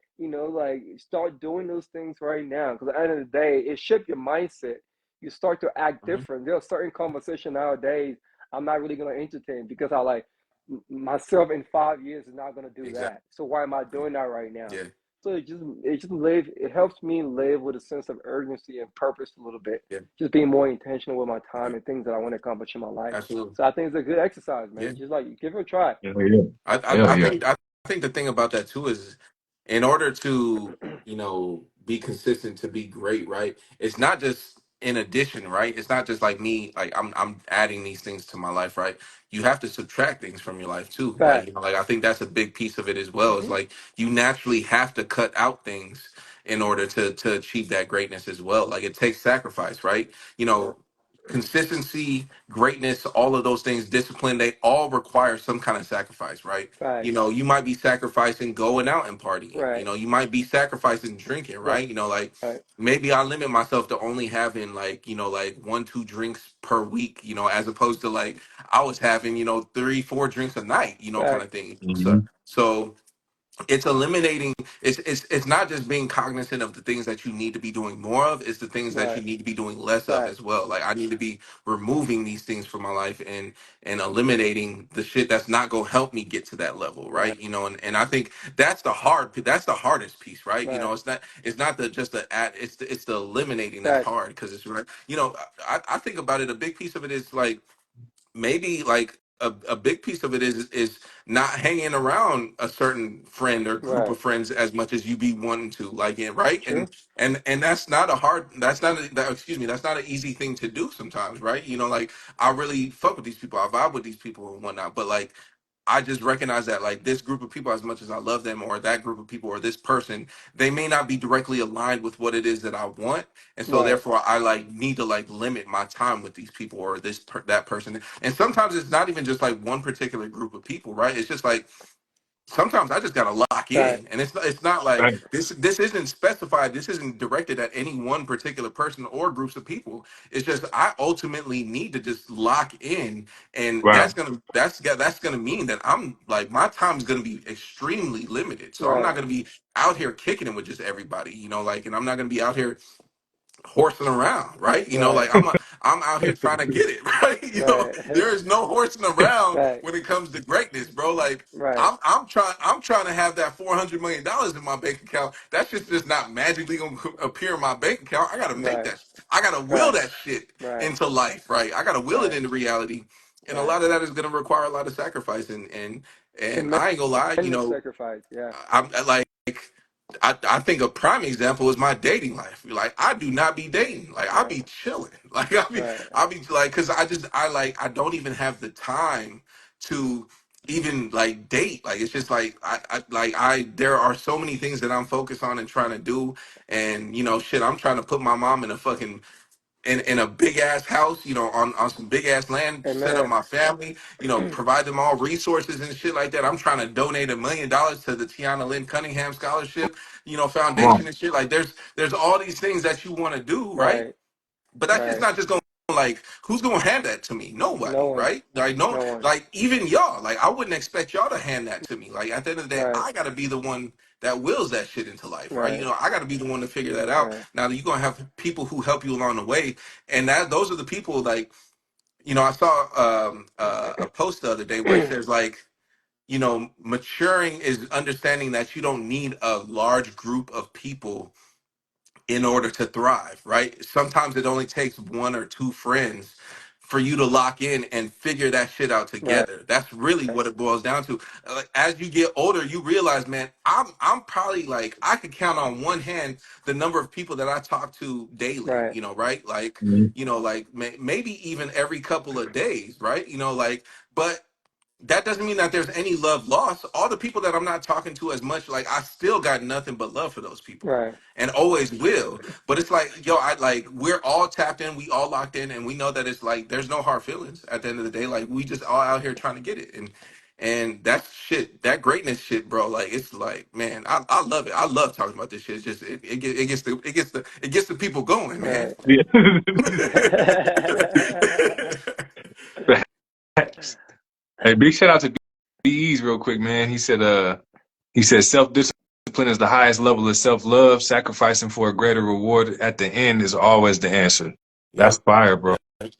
Like start doing those things right now. Because at the end of the day, it shifts your mindset. You start to act Mhm. different. There's certain conversation nowadays I'm not really gonna entertain because I like myself in 5 years is not gonna do Exactly. that. So why am I doing that right now? Yeah. So it helps me live with a sense of urgency and purpose a little bit. Yeah. Just being more intentional with my time Right. and things that I want to accomplish in my life. Absolutely. So I think it's a good exercise, Yeah. man. Just like give it a try. Hell yeah. I, Hell I I yeah. think I think the thing about that too is in order to, be consistent to be great, right? It's not just in addition, right? It's not just like me, like I'm adding these things to my life, right? You have to subtract things from your life too. Like, Fact. like I think that's a big piece of it as well. It's Mm-hmm. like you naturally have to cut out things in order to achieve that greatness as well. Like it takes sacrifice, right? You Yeah. know, consistency, greatness, all of those things, discipline, they all require some kind of sacrifice, right? Fact. You might be sacrificing going out and partying. Right. You might be sacrificing drinking, Right. right? Like Right. maybe I limit myself to only having like, like 1, 2 drinks per week, as opposed to like I was having, 3, 4 drinks a night, kind Fact. of thing. Hmm. So it's eliminating it's not just being cognizant of the things that you need to be doing more of, it's the things that you Right. need to be doing less of Fact. as well. Like I need to be removing these things from my life and eliminating the shit that's not going to help me get to that level, Right. right? And I think that's the hardest piece, right? Right. It's not the just the add it's the eliminating that's Fact. hard because it's right. I think about it, a big piece of it is like maybe like a big piece of it is not hanging around a certain friend or group Right. of friends as much as you be wanting to like it, right? and True. and that's not a hard that's not a, that, excuse me, that's not an easy thing to do sometimes, right? Like I really fuck with these people, I vibe with these people and whatnot, but like I just recognize that like this group of people, as much as I love them, or that group of people or this person, they may not be directly aligned with what it is that I want, and so Right. therefore I like need to like limit my time with these people or that person. And sometimes it's not even just like one particular group of people, right? It's just like sometimes I just gotta lock Fact. in, and it's not like Right. this isn't specified. This isn't directed at any one particular person or groups of people. It's just I ultimately need to just lock in, and Right. that's gonna mean that I'm like my time is gonna be extremely limited. So I'm Right. not gonna be out here kicking it with just everybody, like, and I'm not gonna be out here horsing around, right? Right. Like I'm out here trying to get it, right? Right. There is no horsing around Fact. when it comes to greatness, bro. Like Right. I'm trying to have that $400 million in my bank account. That's just not magically gonna appear in my bank account. I gotta make Right. that. I gotta will Fact. that shit Right. into life, right? I gotta will it Right. into reality, and a Right. lot of that is gonna require a lot of sacrifice. And I ain't gonna lie, Tremendous sacrifice. Yeah. I'm like I think a prime example is my dating life. Like I do not be dating. Like I Right. be chilling. Like Right. I be like, cause I don't even have the time to even like date. Like it's just like there are so many things that I'm focused on and trying to do. And you know, shit, I'm trying to put my mom in a fucking in a big ass house, you know, on some big ass land, set up Amen. my family, you know, provide them all resources and shit like that. I'm trying to donate $1 million to the Tiana Lynn Cunningham Scholarship, you know, Come on. foundation and shit. Like there's all these things that you want to do, right? Right. But that's just Right. not just going like who's gonna hand that to me? No Nobody, one. right? Like no, No one. like even y'all. Like I wouldn't expect y'all to hand that to me. Like at the end of the day, Right. I gotta be the one that wills that shit into life, right? You Right. know, I gotta be the one to figure that out. Right. Now you're gonna have people who help you along the way, and that those are the people like you know. I saw a post the other day where it says like you know maturing is understanding that you don't need a large group of people in order to thrive, right? Sometimes it only takes one or two friends for you to lock in and figure that shit out Right. together. That's really what it boils down to. Like, as you get older, you realize, man, I'm probably like I could count on one hand the number of people that I talk to daily, Right. you know, right? Like, Mhm. you know, like maybe even every couple of days, right? You know, like, but that doesn't mean that there's any love lost. All the people that I'm not talking to as much, like I still got nothing but love for those people Right. and always will. But it's like, yo, I like we're all tapped in, we all locked in, and we know that it's like there's no hard feelings at the end of the day. Like we just all out here trying to get it. And that shit, that greatness shit, bro, like it's like, man, I love it. I love talking about this shit. It's just it gets the people going, man. Right. Yeah. Right. Facts. Hey, big shout out to BE's real quick, man. He said self-discipline is the highest level of self-love. Sacrificing for a greater reward at the end is always the answer. That's Yep. fire, bro. Yep.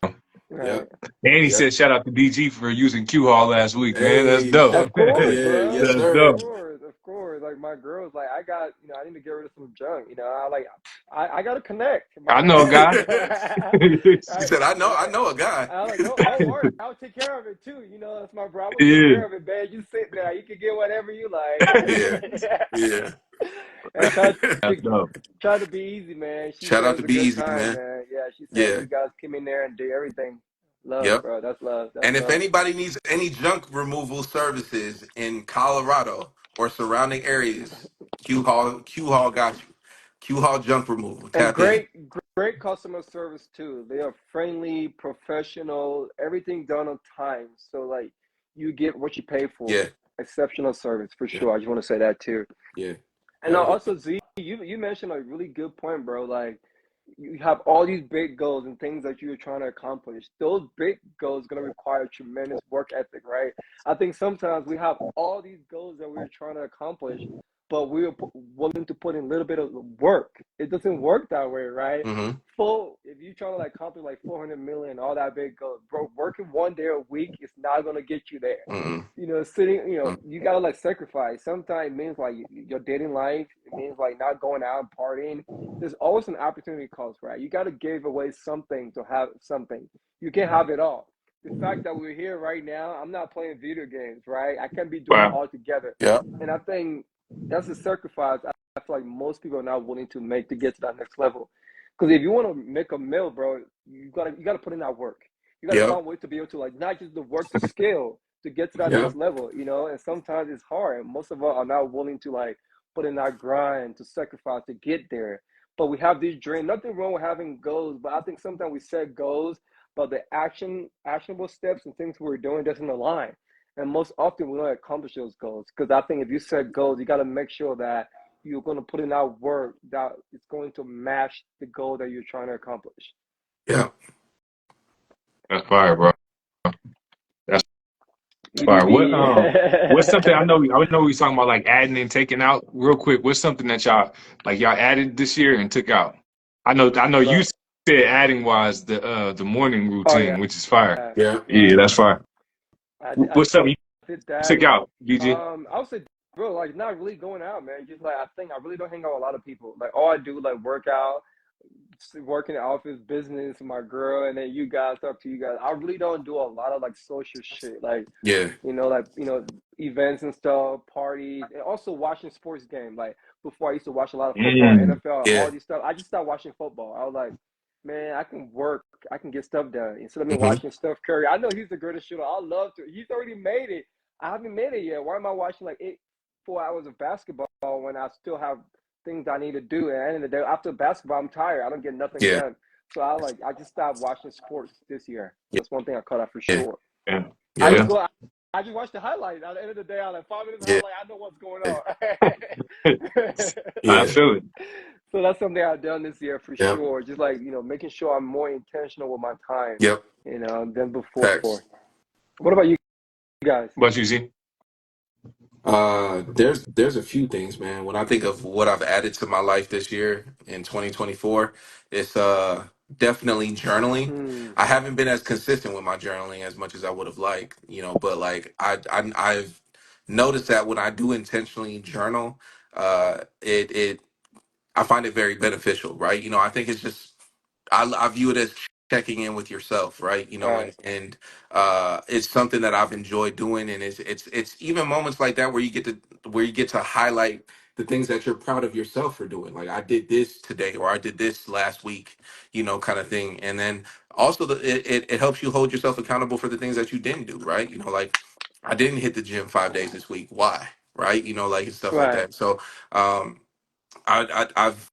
Yep. And he Yep. said shout out to DG for using Q Hall last week, man. That's Hey, dope. Of course, yeah, bro. yes, That's Of dope. sir. course, of course. Like my girls, like I got, I need to get rid of some junk. I got to connect, my I know a man. guy. He I, said, I right. know a guy. I was like, no, don't worry. I'll take care of it too. That's my bro. I will take Yeah. care of it, man. You sit there. You can get whatever you like. Yeah, yeah. And That's dope. try to be easy, man. She Shout said it out to was a Be good Easy, time, man. man. Yeah, she said Yeah, you guys came in there and did everything. Love, yep. bro. That's love. That's And if love. anybody needs any junk removal services in Colorado or surrounding areas, Q Hall got you. Q Hall junk removal. And Tap in. great customer service too. They are friendly, professional, everything done on time. So like you get what you pay Yeah, for. Exceptional service for yeah, sure. I just want to say that too. yeah. And Hell yeah. also Z, you mentioned a really good point, bro. Like you have all these big goals and things that you're trying to accomplish. Those big goals gonna require tremendous work ethic, right? I think sometimes we have all these goals that we're trying to accomplish, but we're willing to put in a little bit of work. It doesn't work that way, right? Mm-hmm. If you're trying to like accomplish like 400 million, all that big goals, bro, working one day a week is not gonna get you there. Mm-hmm. Sitting, Mm-hmm. you gotta like sacrifice. Sometimes it means like your dating life. It means like not going out and partying. There's always an opportunity cost, right? You gotta give away something to have something. You can't have it all. The fact that we're here right now, I'm not playing video games, right? I can't be doing it Wow. all together. Yeah. And I think that's a sacrifice I feel like most people are not willing to make to get to that next level. Because if you want to make a meal, bro, you gotta put in that work. You gotta Yep. find ways to be able to like not just the work to scale to get to that Yep. next level. And sometimes it's hard. And most of us are not willing to like put in that grind to sacrifice to get there. But we have these dreams. Nothing wrong with having goals, but I think sometimes we set goals, but the actionable steps and things we're doing doesn't align. And most often we don't accomplish those goals. Because I think if you set goals, you gotta make sure that you're gonna put in that work that is going to match the goal that you're trying to accomplish. Yeah. That's fire, bro. That's fire. EDB. What's something I know we was talking about like adding and taking out real quick. What's something that y'all added this year and took out? I know you Bro. said adding was the morning Oh routine, yeah, which is fire. Yeah. Yeah, right. that's fire. I What's something did you that. took out, BG? I would say, bro, like not really going out, man. Just like I think I really don't hang out with a lot of people. Like all I do like work out, work in the office, business, my girl, and then you guys talk to you guys. I really don't do a lot of like social shit, like Yeah. events and stuff, parties, and also watching sports game. Like before I used to watch a lot of football, NFL, Yeah. all these stuff. I just stopped watching football. I was like, man, I can work, I can get stuff done instead of me Hmm. watching Steph Curry. I know he's the greatest shooter. I love to. He's already made it. I haven't made it yet. Why am I watching like 4 hours of basketball when I still have things I need to do? And at the end of the day, after basketball, I'm tired. I don't get nothing Yeah. done. So I just stopped watching sports this year. Yeah. That's one thing I caught out for Yeah. sure. Yeah. I Yeah. just go. I just watch the highlights. At the end of the day, I like 5 minutes Yeah. highlight. I know what's going Yeah. on. I Yeah. feel it. So that's something I've done this year for Yep. sure. Just like making sure I'm more intentional with my time, Yep. than before. Facts. What about you guys? What you see? There's a few things, man. When I think of what I've added to my life this year in 2024, it's definitely journaling. Mm, I haven't been as consistent with my journaling as much as I would have liked, but like I've noticed that when I do intentionally journal, it I find it very beneficial, right? I think it's just I view it as checking in with yourself, right? right. And it's something that I've enjoyed doing, and it's even moments like that where you get to highlight the things that you're proud of yourself for doing. Like I did this today, or I did this last week, kind of thing. And then also it helps you hold yourself accountable for the things that you didn't do, right? Like I didn't hit the gym 5 days this week. Why? Right? Like and stuff like Right. that. So um, I've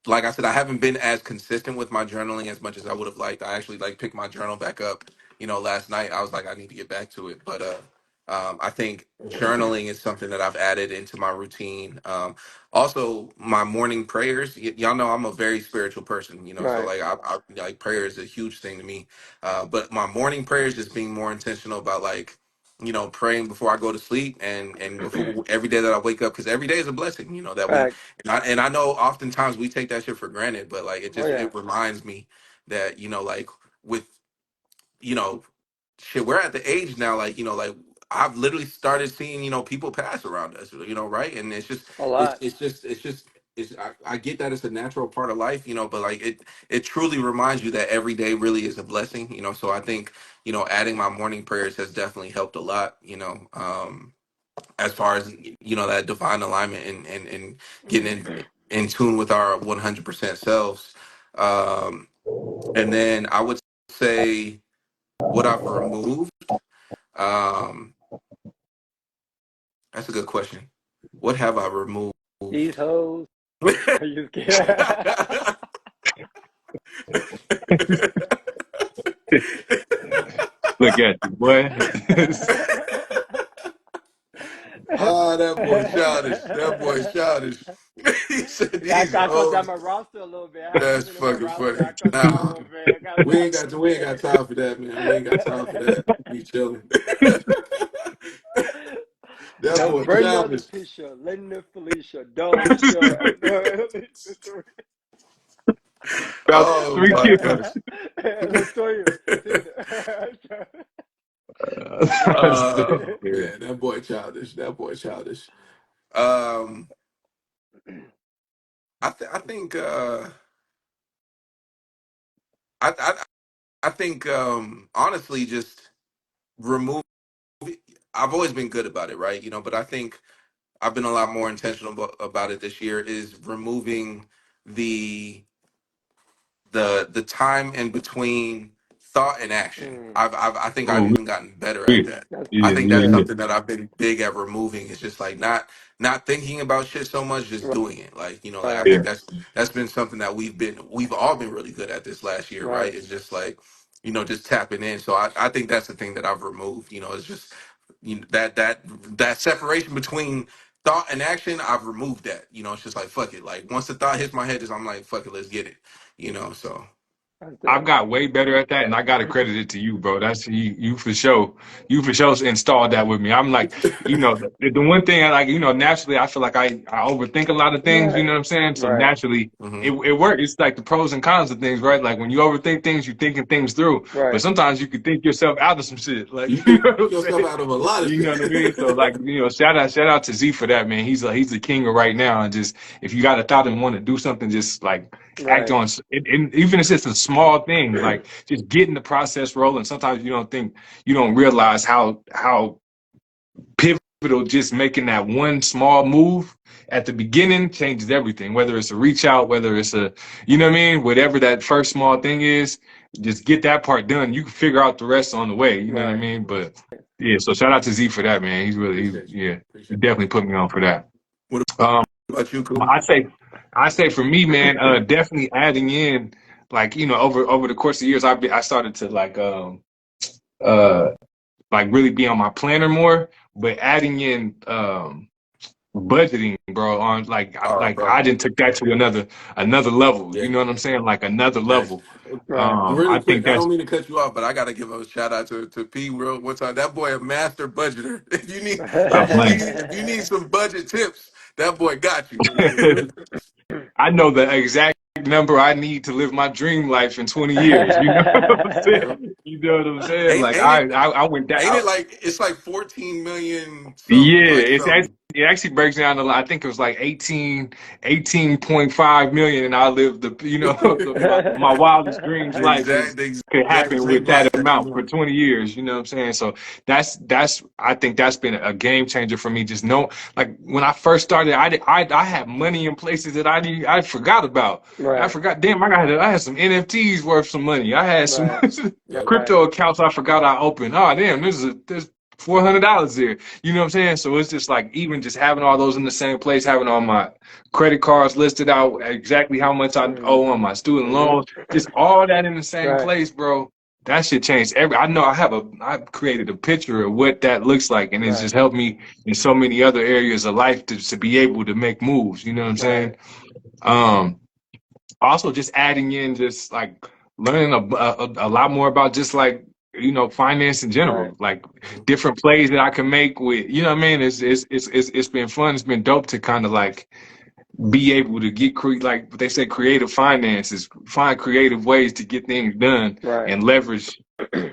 like I said, I haven't been as consistent with my journaling as much as I would have liked. I actually like picked my journal back up, last night. I was like, I need to get back to it. But I think journaling is something that I've added into my routine. Also, my morning prayers. Y'all know I'm a very spiritual person, so Right. like like prayer is a huge thing to me. But my morning prayers, just being more intentional about like, praying before I go to sleep and before every day that I wake up, because every day is a blessing, that we Fact. and I know oftentimes we take that shit for granted, but like Oh yeah. it reminds me that like with you know shit, we're at the age now, like like I've literally started seeing people pass around us, right? And it's just A it's lot. it's just it's just it's I get that it's a natural part of life, but like it truly reminds you that every day really is a blessing, So I think adding my morning prayers has definitely helped a lot, as far as that divine alignment and getting in tune with our 100% selves. um and then I would say what I've removed. um that's a good question. What have I removed? These hoes. Are you kidding? Look at you, boy. Ah, that boy childish. That boy childish. He said I these cut down hoes. my roster a little bit. I had That's something in my fucking roster. funny. I cut down a Nah, little bit. I gotta tighten up. we ain't got time for that, man. We ain't got time for that. We chilling. That That's boy Brenda, childish. Letitia, Linda, Felicia, Doja, About Oh three my kids. gosh. Latoya, Tinder. Yeah. Yeah, that boy childish. That boy childish. Um, I think I, I I think honestly just remove. I've always been good about it, right? But I think I've been a lot more intentional about it this year. Is removing the the time in between thought and action. Mm, I think I've Oh, even gotten better at yeah, that. that's I yeah, think that's yeah. good. something that I've been big at removing. Is just like not thinking about shit so much, just doing it. Like like I Right, think Yeah. that's been something that we've all been really good at this last year, right? right. It's just like just tapping in. So I think that's the thing that I've removed. It's just that separation between thought and action. I've removed that. It's just like fuck it. Like once the thought hits my head, just I'm like fuck it, let's get it. So. That's I've dope. got way better at that, and I gotta credit it to you, bro. That's you for sure. You for sure installed that with me. I'm like, the one thing I like, naturally, I feel like I overthink a lot of things. You know Right, what I'm saying? So right, naturally, Hmm. it works. It's like the pros and cons of things, right? Like when you overthink things, you're thinking things through. But right. sometimes you can think yourself out of some shit. Like You you think know what I'm yourself saying? out of a lot of You know what I mean? So shit. like, shout out to Z for that, man. He's the king of right now. And just if you got a thought and want to do something, just like act Right. on it. And even if it's a small thing, like just getting the process rolling. Sometimes you don't realize how pivotal just making that one small move at the beginning changes everything. Whether it's a reach out, whether it's a, you know what I mean, whatever that first small thing is, just get that part done. You can figure out the rest on the way. You know what I Right. mean? But yeah, so shout out to Z for that, man. He's really, Appreciate you. yeah, he Appreciate definitely put me on for that. What Um, about you, Cool? I say for me, man, definitely adding in, like, you know, over the course of years, I started to uh like really be on my planner more, but adding in budgeting, bro, on Oh, like bro. I didn't took that to another level. Yeah. You know what I'm saying? Like another Yeah. level. Right. Really I quick, think I that's don't mean to cut you off, but I gotta give a shout out to P real one time. That boy a master budgeter. If you need a if you need some budget tips, that boy got you. plan. I know the exact number I need to live my dream life in 20 years. You know what I'm Yep. saying? You know what I'm saying? Ain't Like ain't it I went ain't it down. like it's like 14 million something, Yeah, like something. it actually breaks down to, I think it was like 18.5 million, and I lived the, you know, my wildest dreams The life is exact the could exact happen with dream that life that you amount for want. 20 years. You know what I'm saying? So that's I think that's been a game changer for me. Just know, like when I first started, I had money in places that I forgot about. I Right. forgot. Damn, I had some NFTs worth some money. I had some Right. Yep. Right. crypto accounts I forgot I opened. Oh damn, there's $400 there. You know what I'm saying? So it's just like even just having all those in the same place, having all my credit cards listed out, exactly how much I owe on my student Mm-hmm. loans, just all that in the same Right. place, bro. That shit changed I know I've created a picture of what that looks like, and it's Right. just helped me in so many other areas of life to be able to make moves. You know what I'm saying? Right. Um, also just adding in just like learning a lot more about just like, you know, finance in Right. general, like Mhm. different plays that I can make with, you know what I mean? It's been fun. It's been dope to kind of like be able to like what they say, creative finances, find creative ways to get things done Right. and leverage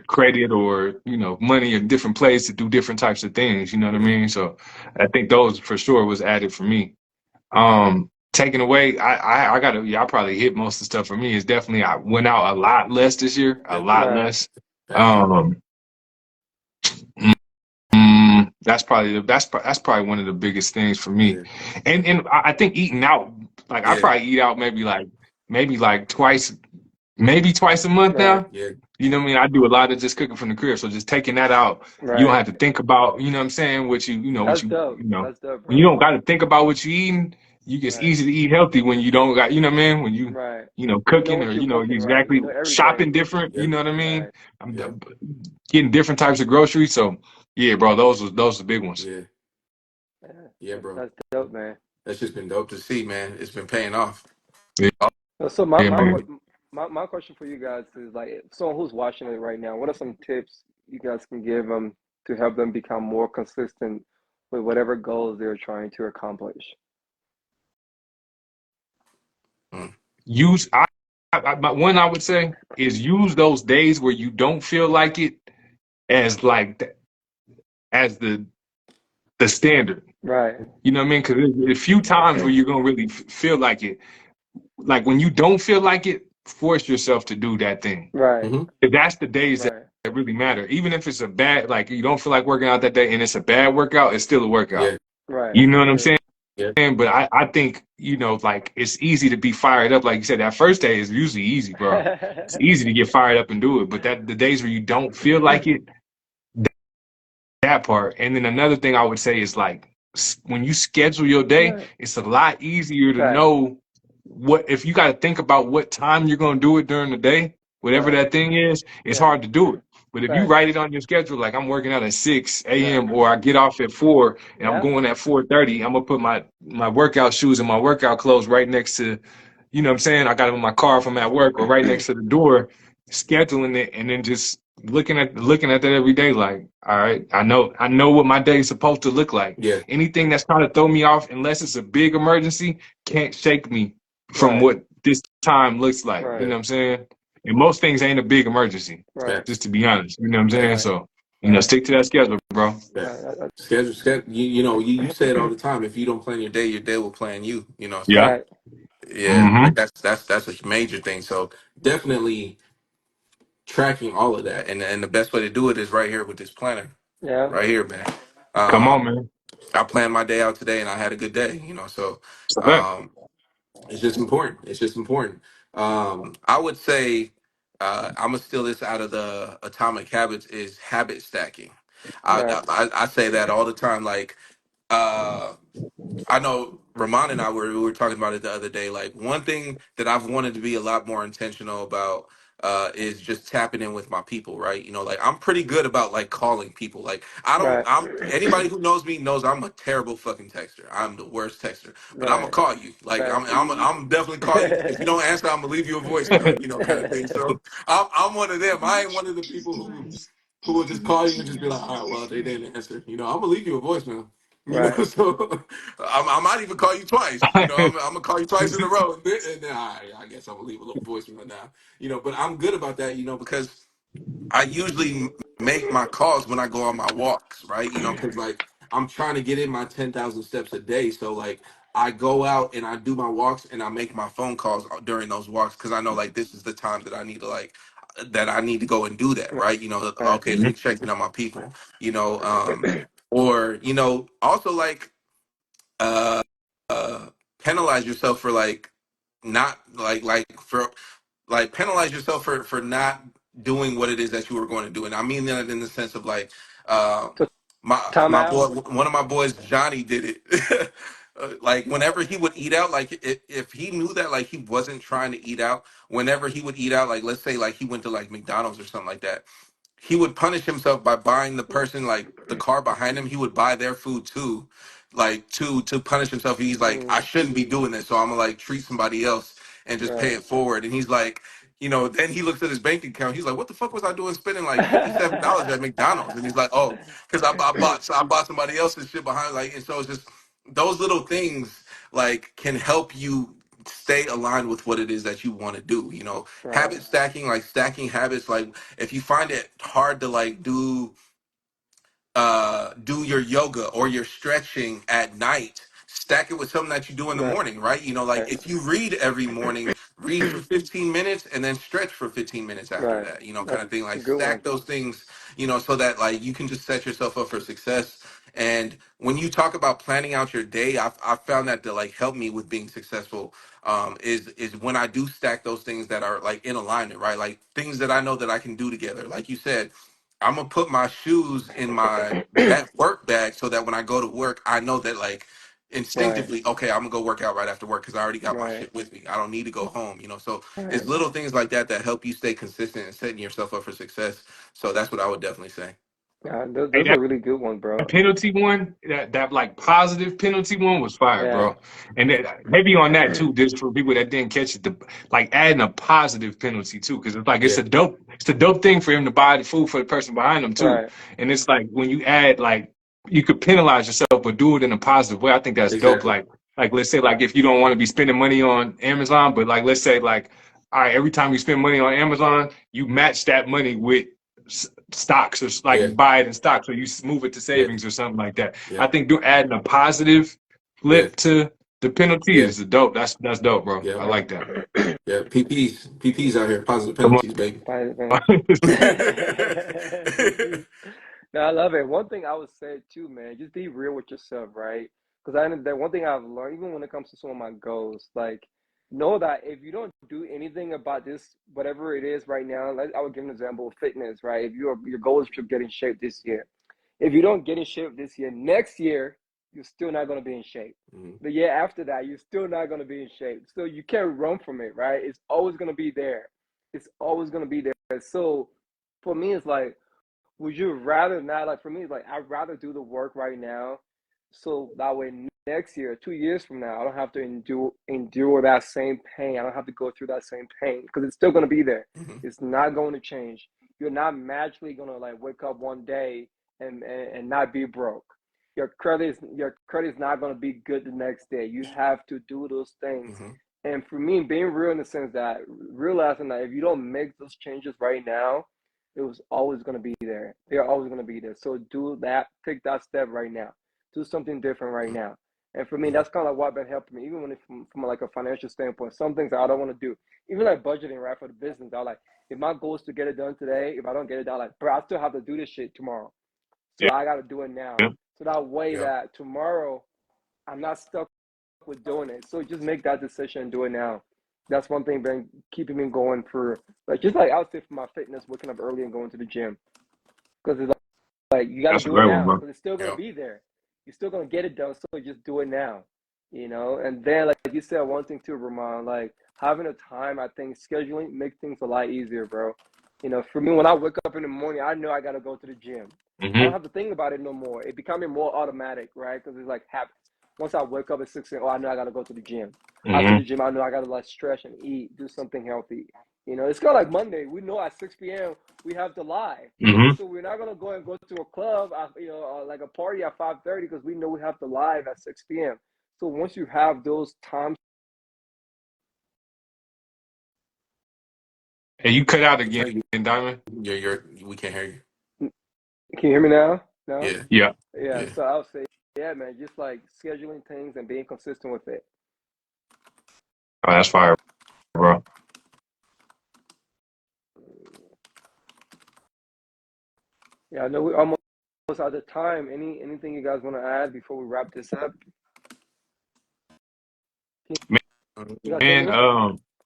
credit or, you know, money in different plays to do different types of things. You know what I Yeah. mean? So I think those for sure was added for me. Taking away, I gotta, yeah, I probably hit most of the stuff for me. Is definitely I went out a lot less this year, a Yep. lot Right. less. Facts. Um, that's probably one of the biggest things for me. Yeah. And I think eating out, like I Yeah. probably eat out maybe like twice, maybe twice a month Right. now. Yeah. You know what I mean? I do a lot of just cooking from the crib, so just taking that out, you don't Right. have to think about, you know what I'm saying, That's dope. That's dope, when you bro. don't got to think about what you eating, it's Right. easy to eat healthy when you don't got, you know what I mean, when Right. you know, You know cooking or what you're you know cooking, right? exactly You know everything. shopping different, you Yep. know what I mean? Right. I'm Yep. getting different types of groceries, so yeah, bro, those are the big ones. Yeah. Yeah. Yeah, bro. That's dope, man. That's just been dope to see, man. It's been paying off. Yeah, So yeah, man. my question for you guys is like, someone who's watching it right now, what are some tips you guys can give them to help them become more consistent with whatever goals they're trying to accomplish? Mm. Use one I would say is use those days where you don't feel like it as as the standard. Right. You know what I mean? Because there's a few times where you're gonna really feel like it. Like when you don't feel like it, force yourself to do that thing. Right. Mm-hmm. If that's the days Right. that really matter. Even if it's a bad, like you don't feel like working out that day and it's a bad workout, it's still a workout. Yeah. Right. You know what I'm Mm. saying? Yeah. But I think, you know, like it's easy to be fired up. Like you said, that first day is usually easy, bro. It's easy to get fired up and do it. But that the days where you don't feel like it, that part. And then another thing I would say is like when you schedule your day, Right. it's a lot easier to Facts. know what if you got to think about what time you're going to do it during the day, whatever Right. that thing is, it's Yeah. hard to do it. But if you Facts. write it on your schedule, like I'm working out at 6 Right. a.m. or I get off at 4 and I'm Yeah. going at 4:30, I'm gonna put my workout shoes and my workout clothes right next to, you know what I'm saying? I got them in my car from at work or right next to the door, scheduling it and then just looking at that every day like, all right, I know what my day is supposed to look like. Yeah. Anything that's trying to throw me off, unless it's a big emergency, can't shake me from Right. what this time looks like. You Right. know what I'm saying? And most things ain't a big emergency, Right. Facts. just to be honest. You know what I'm saying? Facts. Right. So, you know, Right. stick to that schedule, bro. Facts. Right. Schedule. You know, you say it all the time. If you don't plan your day will plan you. You know. Yeah. So Right. yeah, like Mm-hmm. that's a major thing. So definitely tracking all of that, and the best way to do it is right here with this planner, Yeah. right here, man. Come on, Um, man. I planned my day out today and I had a good day, you know. So So that. um, it's just important. It's just important. I would say I'm gonna steal this out of the Atomic Habits is habit stacking. Right, I say that all the time. Like uh, I know Ramon and we were talking about it the other day. Like one thing that I've wanted to be a lot more intentional about is just tapping in with my people, right? You know, like I'm pretty good about like calling people. Like I don't, right, I'm anybody who knows me knows I'm a terrible fucking texter. I'm the worst texter, but I'm gonna right. call you. Like Facts. I'm definitely call you. If you don't answer, I'm gonna leave you a voicemail. You know, kind of thing. So I'm one of them. I ain't one of the people who will just call you and just be like, all right, well they didn't answer. You know, I'm gonna leave you a voicemail. You know, Right, so I might even call you twice. You know, I'm gonna call you twice in a row, and then I guess I'm gonna leave a little voicemail now. You know, but I'm good about that. You know, because I usually make my calls when I go on my walks, right? You know, because like I'm trying to get in my 10,000 steps a day, so like I go out and I do my walks and I make my phone calls during those walks because I know like this is the time that I need to like that I need to go and do that, right? You know, right, okay, let me check in on my people. You know, or you know, also like uh, penalize yourself for like not like for like penalize yourself for not doing what it is that you were going to do, and I mean that in the sense of like so time my out. boy, one of my boys, Johnny, did it. Like whenever he would eat out, like if he knew that like he wasn't trying to eat out, whenever he would eat out, like let's say like he went to like McDonald's or something like that, he would punish himself by buying the person like the car behind him. He would buy their food too, like to punish himself. He's like, I Mm, shouldn't be doing this, so I'm gonna like treat somebody else and just pay right. it forward. And he's like, you know, then he looks at his bank account. He's like, what the fuck was I doing spending like $57 at McDonald's? And he's like, oh, because I bought somebody else's shit behind. Like, and so it's just those little things like can help you stay aligned with what it is that you want to do. You know, Right, habit stacking, like stacking habits, like if you find it hard to like do your yoga or your stretching at night, stack it with something that you do in the right, morning, right? You know, like if you read every morning, read for 15 minutes and then stretch for 15 minutes after right. that, you know, kind That's of thing. a Like good one. stack those things, you know, so that like you can just set yourself up for success. And when you talk about planning out your day, I've found that to like help me with being successful. Is when I do stack those things that are like in alignment, right? Like things that I know that I can do together. Like you said, I'm gonna put my shoes in my work bag so that when I go to work, I know that like Right, instinctively, okay, I'm gonna go work out right after work because I already got my right, shit with me. I don't need to go home, you know. So it's right. little things like that that help you stay consistent and setting yourself up for success. So that's what I would definitely say. Yeah, those, Hey, those are really good ones, bro. penalty one, that like positive penalty one was fire, Yeah. bro. And that, maybe on that too, just for people that didn't catch it, like adding a positive penalty too, because it's like Yeah, it's a dope thing for him to buy the food for the person behind him too. Right, And it's like when you add like you could penalize yourself, but do it in a positive way. I think that's dope. exactly. Like let's say like if you don't want to be spending money on Amazon, but like let's say like all right, every time you spend money on Amazon, you match that money with stocks or Yeah, like buy it in stocks or you move it to yeah, savings or something like that. yeah, I think do adding a positive yeah, flip to the penalty yeah, is dope. That's dope, bro. yeah, I right. like that. yeah. PPs out here, positive Come penalties, baby. Fine, on. fine. PP. No, I love it. One thing I would say too, man, just be real with yourself, right? Because I know that one thing I've learned, even when it comes to some of my goals, like know that if you don't do anything about this, whatever it is right now, like I would give an example of fitness, right? If your goal is to get in shape this year, if you don't get in shape this year, next year you're still not going to be in shape. Mhm, The year after that, you're still not going to be in shape. So you can't run from it, right? It's always going to be there. It's always going to be there. So for me, it's like, would you rather not, like for me, it's like I'd rather do the work right now, so that way next year, 2 years from now, I don't have to endure that same pain. I don't have to go through that same pain because it's still going to be there. mhm, It's not going to change. You're not magically going to like wake up one day and not be broke. Your credit is not going to be good the next day. You have to do those things. mhm, And for me, being real in the sense that realizing that if you don't make those changes right now, it was always going to be there. They're always going to be there. So do that. Take that step right now. Do something different right now. And for me, mhm, that's kind of what been helping me, even when it's from like a financial standpoint. Some things I don't want to do, even like budgeting, right, for the business. I like if my goal is to get it done today. If I don't get it done, like, bro, I still have to do this shit tomorrow. So Yeah. I got to do it now. So that way Yep. that tomorrow I'm not stuck with doing it. So just make that decision and do it now. That's one thing been keeping me going for like just like I would say for my fitness, waking up early and going to the gym. Because it's like you got to That's a do it great one, now bro. because it's still gonna Yep. be there. You're still gonna get it done, so just do it now. And then like you said, one thing too, Ramon, like having a time, I think scheduling makes things a lot easier, bro. For me, when I wake up in the morning, I know I gotta go to the gym. I don't Mm-hmm. have to think about it no more. It becoming more automatic, right? Because it's like habits. Once I wake up at 6 a.m., I know I gotta go to the gym. After the Mm-hmm. gym, I know I gotta like stretch and eat, do something healthy. It's kind of like Monday. We know at 6 p.m. we have to lie. Mm-hmm. So we're not gonna go to a club, like a party at 5:30 because we know we have to live at 6 p.m. So once you have those times, And you cut out We again, can't. Diamond. We can't hear you. can you hear me now? No? Yeah. Yeah. Yeah. Yeah. So I would say, yeah, man, just like scheduling things and being consistent with it. Oh, that's fire, bro. Yeah, I know we almost out of time. Anything you guys want to add before we wrap this up? You guys hear Man, me?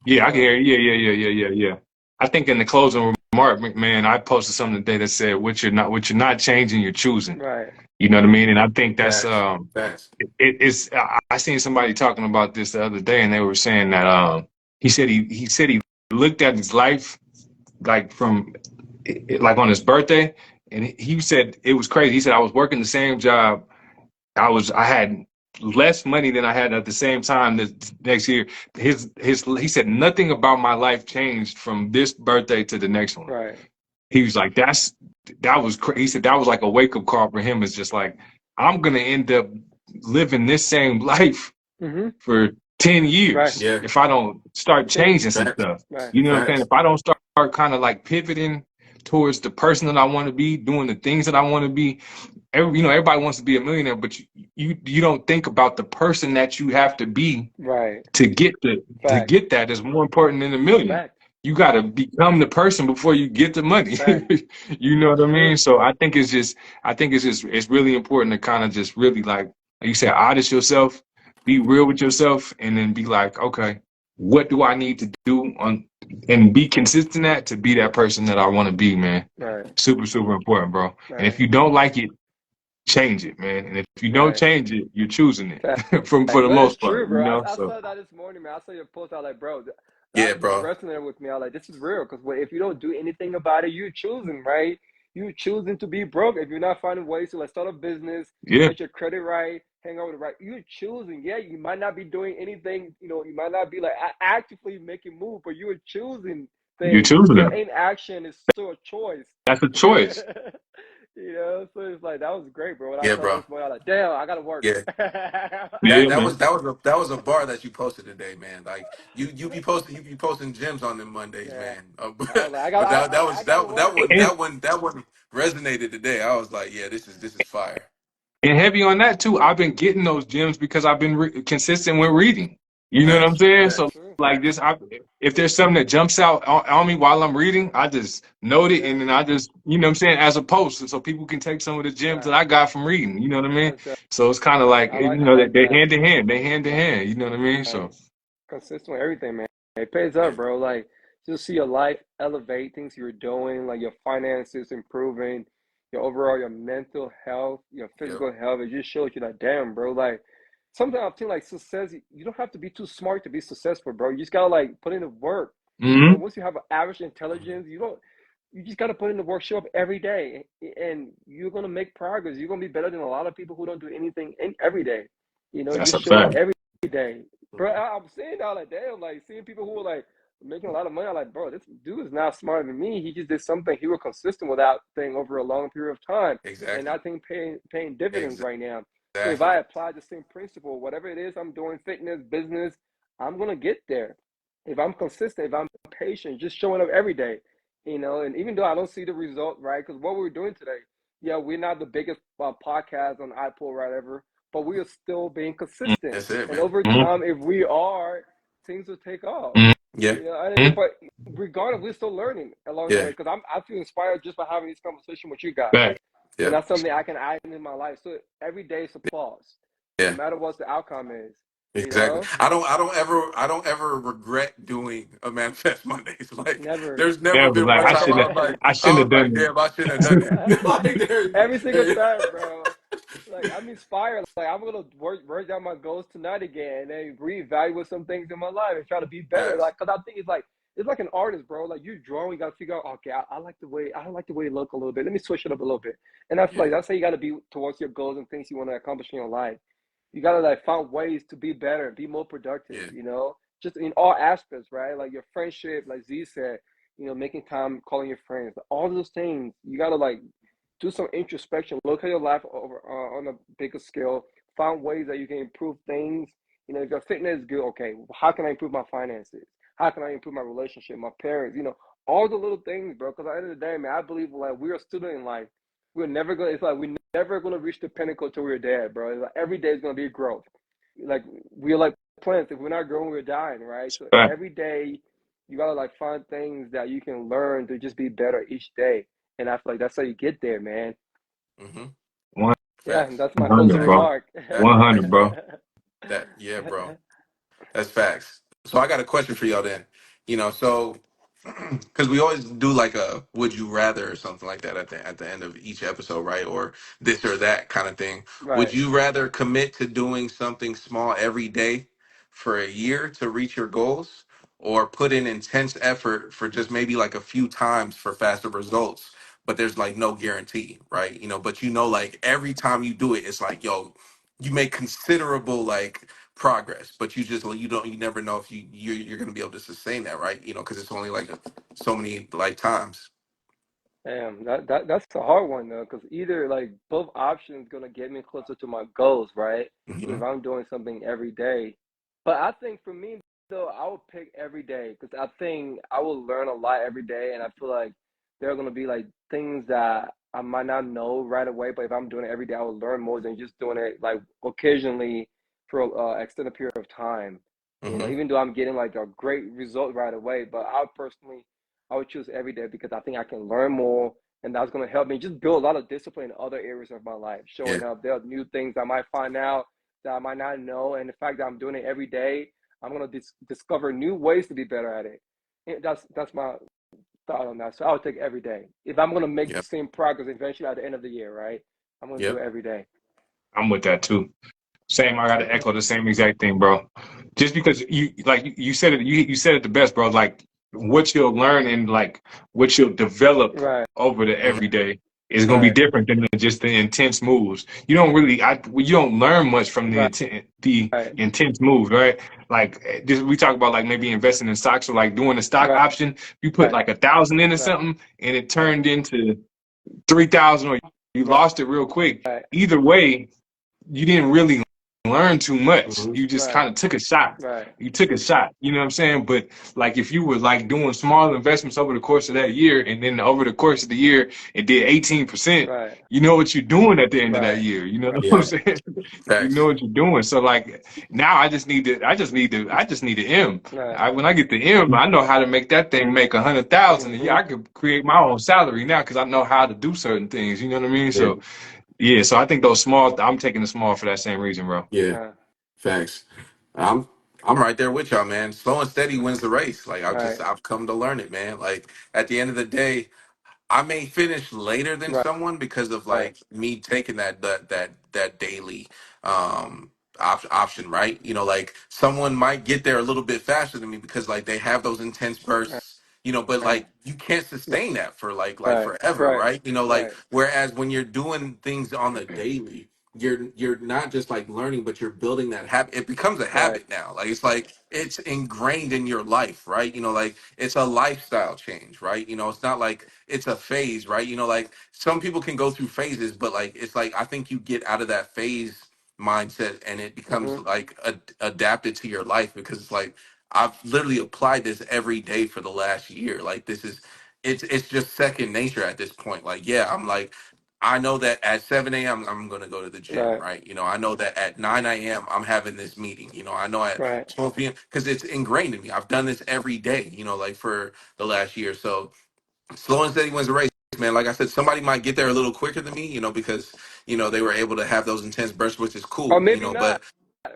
yeah, I can Oh, hear you. Yeah. I think in the closing remark, man, I posted something today that said, what you're not changing, you're choosing." right. You know what I mean? And I think that's Facts. Facts. it's. I seen somebody talking about this the other day, and they were saying that he said he looked at his life like from like on his birthday, and he said it was crazy. He said I was working the same job. I had less money than I had at the same time this next year. He said nothing about my life changed from this birthday to the next one. Right. He was like, that was crazy. He said that was like a wake up call for him. It's just like I'm gonna end up living this same life Mm-hmm. for 10 Right. years Yeah. if I don't start Same. changing some Facts. stuff. Right. You know what I'm saying? Facts. If I don't start kind of like pivoting towards the person that I want to be, doing the things that I want to be. Everybody wants to be a millionaire, but you don't think about the person that you have to be Right. to get that is more important than the million. Fact. You got to become the person before you get the money. Fact. You know what That's I mean? true. So I think it's really important to kind of just really like you said, audit yourself, be real with yourself, and then be like, okay, what do I need to do and be consistent at to be that person that I want to be, man. Right. Super, super important, bro. And if Right. you don't like it, change it, man. And if you don't Right. change it, you're choosing Fact. it for the But it's most true, part, bro. I So saw that this morning, man. I saw your post. I was like, bro, Yeah, that just bro. resonated with me. I was like, this is real. Because if you don't do anything about it, you're choosing, right? You're choosing to be broke. If you're not finding ways to like start a business, yeah, get your credit right, hang out with the right, you're choosing. Yeah, you might not be doing anything. You might not be like actively making move, but you're choosing you're things. choosing Your it. inaction is still a choice. That's a choice. So it's like that was great, bro. When I Yeah, saw that bro. this morning, I was like, damn, I gotta work. Yeah. Yeah, man. That was a bar that you posted today, man. Like you be posting gems on them Mondays, Yeah. man. I was like, I But got, that I was gotta that work. one And, that one that one resonated today. I was like, yeah, this is fire. and heavy on that too. I've been getting those gems because I've been consistent with reading. You know what I'm Facts. saying? That's So Facts. true. like this, if there's something that jumps out on me while I'm reading, I just note it Yeah. and then I just, you know what I'm saying, as a post, so people can take some of the gems that Right. I got from reading. You know what I mean? For sure. So it's kind of like, I like they that. hand in hand. They hand in hand. You know what I mean? Right. So Consistent with everything, man. It pays Yeah. up, bro. Like just see your life elevate, things you're doing, like your finances improving, your overall your mental health, your Yep. physical health. It just shows you that damn, bro. Like sometimes I feel like success, you don't have to be too smart to be successful, bro. You just gotta like put in the work. hmm Once you have an average intelligence, you just gotta put in the work, show up every day, and you're gonna make progress. You're gonna be better than a lot of people who don't do anything every day. that's Just a show up fact. every day. Bro, I'm saying that like damn, like seeing people who are like making a lot of money. I'm like, bro, this dude is not smarter than me. He just did something. He was consistent with that thing over a long period of time, and Exactly. I think paying dividends right now. So if I Exactly. apply the same principle, whatever it is I'm doing, fitness, business, I'm gonna get there. If I'm consistent, if I'm patient, just showing up every day, and even though I don't see the result, right? Because what we're doing today, yeah, we're not the biggest podcast on Apple or whatever, but we are still being consistent. That's it, And man. over time, if we are, things will take off. Yeah. But regardless, we're still learning along the Yeah. way. Because I feel inspired just by having this conversation with you guys. Fact. And Yeah. that's something I can add in my life. So every day is a pause, no Yeah. matter what the outcome is. You Exactly. know, I don't ever regret doing a manifest Mondays. Like never. there's never Never been like one time where I'm like I shouldn't have done damn, I shouldn't have done that. Like Every single there's time, bro. Like I'm inspired. Like I'm gonna work down my goals tonight again, and then reevaluate some things in my life and try to be better. facts. Like, cause I think it's like an artist, bro. Like you drawing, you gotta figure out. Okay, I like the way you look a little bit. Let me switch it up a little bit. And I feel Yeah. like that's how you gotta be towards your goals and things you want to accomplish in your life. You gotta like find ways to be better, be more productive. Yeah. You know, just in all aspects, right? Like your friendship, like Z said. You know, making time, calling your friends, all those things. You gotta like do some introspection. Look at your life over on a bigger scale. Find ways that you can improve things. You know, if your fitness is good, okay, how can I improve my finances? How can I improve my relationship, my parents? You know, all the little things, bro. Because at the end of the day, man, I believe like we're a student in life. We're never gonna. It's like we're never gonna reach the pinnacle till we're dead, bro. It's like every day is gonna be growth. Like we're like plants. If we're not growing, we're dying, right? So that. every day, you gotta like find things that you can learn to just be better each day. And I feel like that's how you get there, man. Mm-hmm. Yeah, and Facts. that's my closing 100, Facts. bro. remark. That, 100, bro. yeah, bro. That's facts. So I got a question for y'all then. So because we always do like a would you rather or something like that at the end of each episode, right? Or this or that kind of thing. Would Right. you rather commit to doing something small every day for a year to reach your goals, or put in intense effort for just maybe like a few times for faster results, but there's like no guarantee, right? But like every time you do it, it's like, yo, you make considerable like progress, but you never know if you're going to be able to sustain that, right? Because it's only like so many lifetimes. Damn, that's a hard one though, because either like both options gonna get me closer to my goals, right? Hmm. If I'm doing something every day. But I think for me though, I would pick every day because I think I will learn a lot every day, and I feel like there are gonna be like things that I might not know right away, but if I'm doing it every day, I will learn more than just doing it like occasionally for extended period of time. You know, Hmm. even though I'm getting like a great result right away, but I would choose every day because I think I can learn more, and that's going to help me just build a lot of discipline in other areas of my life. Yeah. Showing up, there are new things I might find out that I might not know, and the fact that I'm doing it every day, I'm going to discover new ways to be better at it. And that's my thought on that. So I would take every day. If I'm going to make the Yep. same progress eventually at the end of the year, right? I'm going to do Yep. it every day. I'm with that too. Same. I got to echo the same exact thing, bro. Just because you said it, you said it the best, bro. Like what you'll learn and like what you'll develop Right, over the Hmm. everyday is gonna be right, different than just the intense moves. You don't really, you don't learn much from right, the right, intense moves, right? Like just we talk about like maybe investing in stocks or like doing a stock right, option. You put like 1,000 into right, something and it turned into 3,000, or you right, lost it real quick. right, Either way, you didn't really learn too much. Hmm. You just right, kind of took a shot. right, You took a shot. You know what I'm saying? But like if you were like doing small investments over the course of that year, and then over the course of the year it did 18%, right, you know what you're doing at the end of that right, year. You know right, what I'm Yeah. saying? You know Facts. what you're doing. So like now I just need the M. right. When I get the M, I know how to make that thing make 100,000 a year. Mm-hmm. I could create my own salary now because I know how to do certain things. You know what I mean? Yeah. So yeah, so I think those small. I'm taking the small for that same reason, bro. Yeah. Yeah. Facts. I'm right there with y'all, man. Slow and steady wins the race. Like Right. I've come to learn it, man. Like at the end of the day, I may finish later than Right. someone because of Right. like me taking that daily option, right? Like someone might get there a little bit faster than me because like they have those intense Right. bursts, but like you can't sustain that for like Right. forever, Right. right? Like Right. whereas when you're doing things on the daily, you're not just like learning, but you're building that habit. It becomes a Right. habit now. Like it's ingrained in your life, right? Like it's a lifestyle change, right? It's not like it's a phase, right? Like some people can go through phases, but like it's like I think you get out of that phase mindset and it becomes Mm-hmm. like adapted to your life because it's like I've literally applied this every day for the last year. Like this is it's just second nature at this point. Like yeah, I'm like I know that at 7 a.m. I'm going to go to the gym, Right. right? I know that at 9 a.m. I'm having this meeting. I know at Right. 12 p.m. because it's ingrained in me. I've done this every day, like for the last year. So slow and steady wins the race, man. Like I said, somebody might get there a little quicker than me, because they were able to have those intense bursts, which is Or cool, maybe not,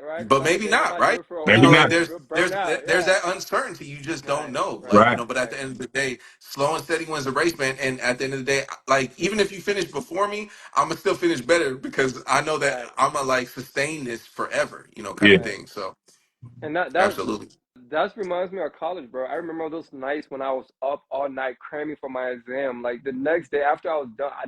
right? Because but like I maybe said, they not, might do right? it for a Maybe while not. and There's they'll burn out. there's Yeah. that uncertainty. You just don't Right. know, Right. Right. but at Right. the end of the day, slow and steady wins the race, man. And at the end of the day, like even if you finish before me, I'm gonna still finish better because I know that Right. I'm gonna like sustain this forever, kind Yeah. of Right. thing. So And absolutely, that reminds me of college, bro. I remember those nights when I was up all night cramming for my exam. Like the next day after I was done, I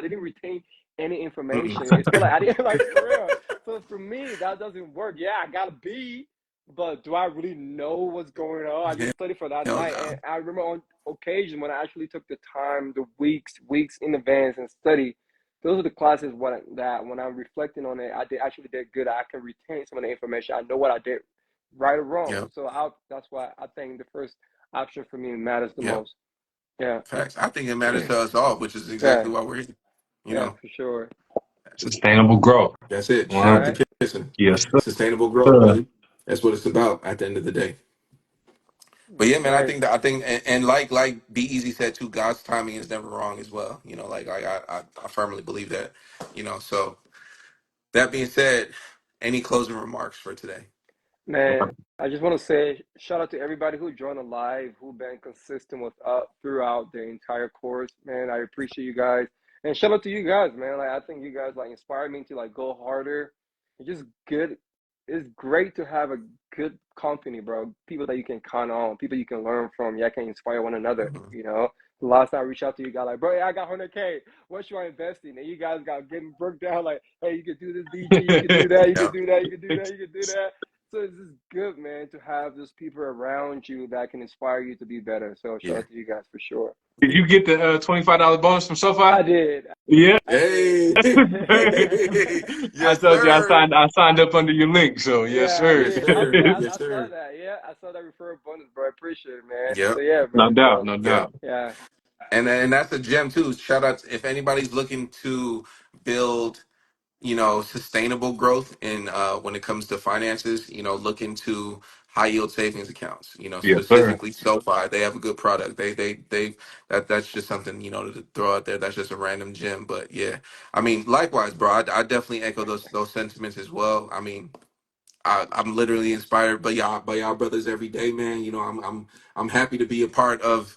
didn't retain any Mm-mm. information. It felt like I didn't like for real. So for me, that doesn't work. Yeah, I got a B, but do I really know what's going on? I just studied for that Hell night, no. and I remember on occasion when I actually took the time, the weeks in advance and study. Those are the classes that when I'm reflecting on it, actually did good. I can retain some of the information. I know what I did right or wrong. Yeah, So that's why I think the first option for me matters the yeah. most. Yeah, Facts. I think it matters to us all, which is yeah, exactly why we're here. You yeah, know, for sure. Sustainable growth. that's it. All Shout out 100. right, to Kissing. Yes, Sustainable growth, sir. man. That's what it's about at the end of the day. But yeah, that's man, I right. think that and like Be Easy said too, God's timing is never wrong as well. Like I firmly believe that. So that being said, any closing remarks for today? Man, I just want to say shout out to everybody who joined the live, who been consistent with throughout the entire course. Man, I appreciate you guys, and shout out to you guys, man. Like I think you guys like inspire me to like go harder. It's just good. It's great to have a good company, bro. People that you can count on, people you can learn from. Yeah, can inspire one another. Mhm. You know, the last time I reached out to you guys, like, bro, yeah, I got 100K. What should I invest in? And you guys got getting broke down, like, hey, you can do this, DG, you can do that, you can Yeah, do that, you can do that, you can do that. So it's just good, man, to have those people around you that can inspire you to be better. So shout yeah. out to you guys for sure. Did you get the $25 bonus from SoFi? I did. Yeah. I did. Hey, I yes, told you sir. I signed up under your link, so yes, Yeah, I sir. Yes, did. I sir. did. Yes, I saw sir. that. Yeah, I saw that referral bonus, bro. I appreciate it, man. So Yep. yeah, No bro. doubt, So no Yep. doubt. yeah, And that's a gem too. Shout out if anybody's looking to build sustainable growth in when it comes to finances, look into high yield savings accounts, Yes, sir. specifically SoFi. They have a good product. That's just something, to throw out there. That's just a random gem. But yeah, I mean, likewise, bro, I definitely echo those sentiments as well. I mean, I'm literally inspired by y'all brothers every day, man. I'm happy to be a part of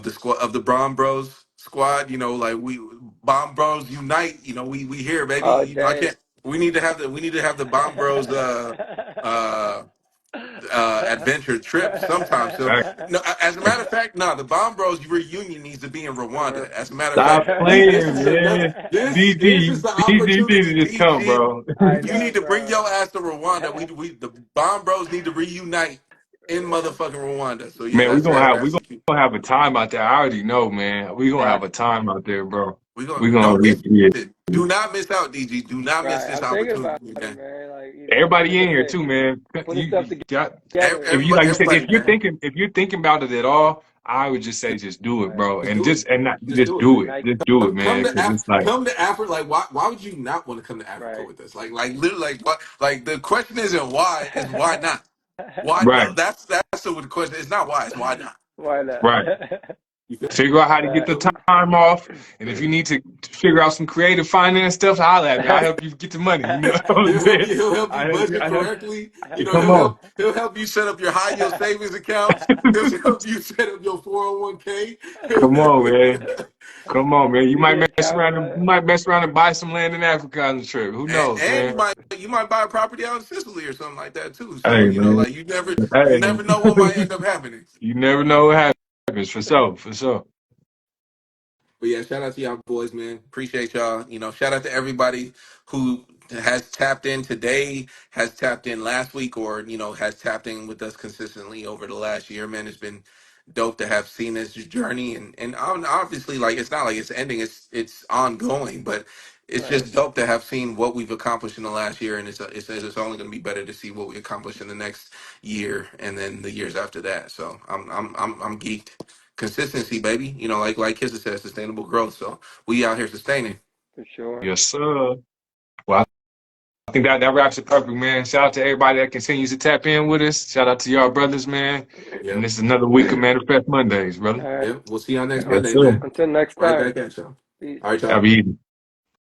the squad of the Bron Bros squad. Like we Bomb Bros unite. We here, baby. all I day. can't. We need to have the Bomb Bros uh adventure trip sometime. So Right. no, as a matter of fact, no, the Bomb Bros reunion needs to be in Rwanda. As a matter of fact, Stop this playing, is a that's man. this DG, is the DG need opportunity, to just come, DG. bro. I You know, need to bring bro. your ass to Rwanda. We the Bomb Bros need to reunite in motherfucking Rwanda. So yeah, Man, that's that's we that's gonna have a time out there. I already know, man. We gonna have Right, a time out there, bro. we We gonna gonna don't miss yeah. it. Do not miss out, DG. Do not miss right. this I'm thinking about opportunity, it, man. man. Like like Everybody I in here said, too, man. putting stuff You got together. if you Everybody, like you said, everybody, man. if you're thinking about it at all, I would just say just do it, Right, bro, Just and do it. not Just just do it. do it, like just do it, Come man, to because it's like Come to Africa. Like, why would you not want to come to Africa right. with us? Like literally, like what? Like the question isn't why, is why not? Why? right, That's the question. It's not why. It's why not. Why not? right. You feel, Figure out how to you get Right. the feel me? time off, and if you need to figure out some creative finance stuff, holla at me. I'll help you get the money. You know what I'm saying? He'll help you I help you. budget correctly. Come on, He'll help you set up your high yield savings accounts. He'll help you set up your 401k. come on, man. Come on, man. CD account, You right? might mess around and buy some land in Africa on the trip. Who knows, And man? you might buy a property out in Sicily or something like that too. So Hey, man. like you Hey, never know what might end up happening. you never know what happens. For sure, for sure. But yeah, shout out to y'all boys, man. Appreciate y'all. Shout out to everybody who has tapped in today, has tapped in last week, or has tapped in with us consistently over the last year. Man, it's been dope to have seen this journey, and obviously, like it's not like it's ending; it's ongoing. But it's Right, just dope to have seen what we've accomplished in the last year, and it's only going to be better to see what we accomplish in the next year, and then the years after that. So I'm geeked. Consistency, baby. Like Kissa said, sustainable growth. So we out here sustaining. for sure. Yes, sir. Well, I think that wraps it perfect, man. Shout out to everybody that continues to tap in with us. Shout out to y'all brothers, man. And Yep. this is another week of Manifest Mondays, brother. All right. Yep. We'll see y'all next Yes, Monday, sir. man. Until next Right time. back at y'all. Peace. All right, y'all. Have a evening.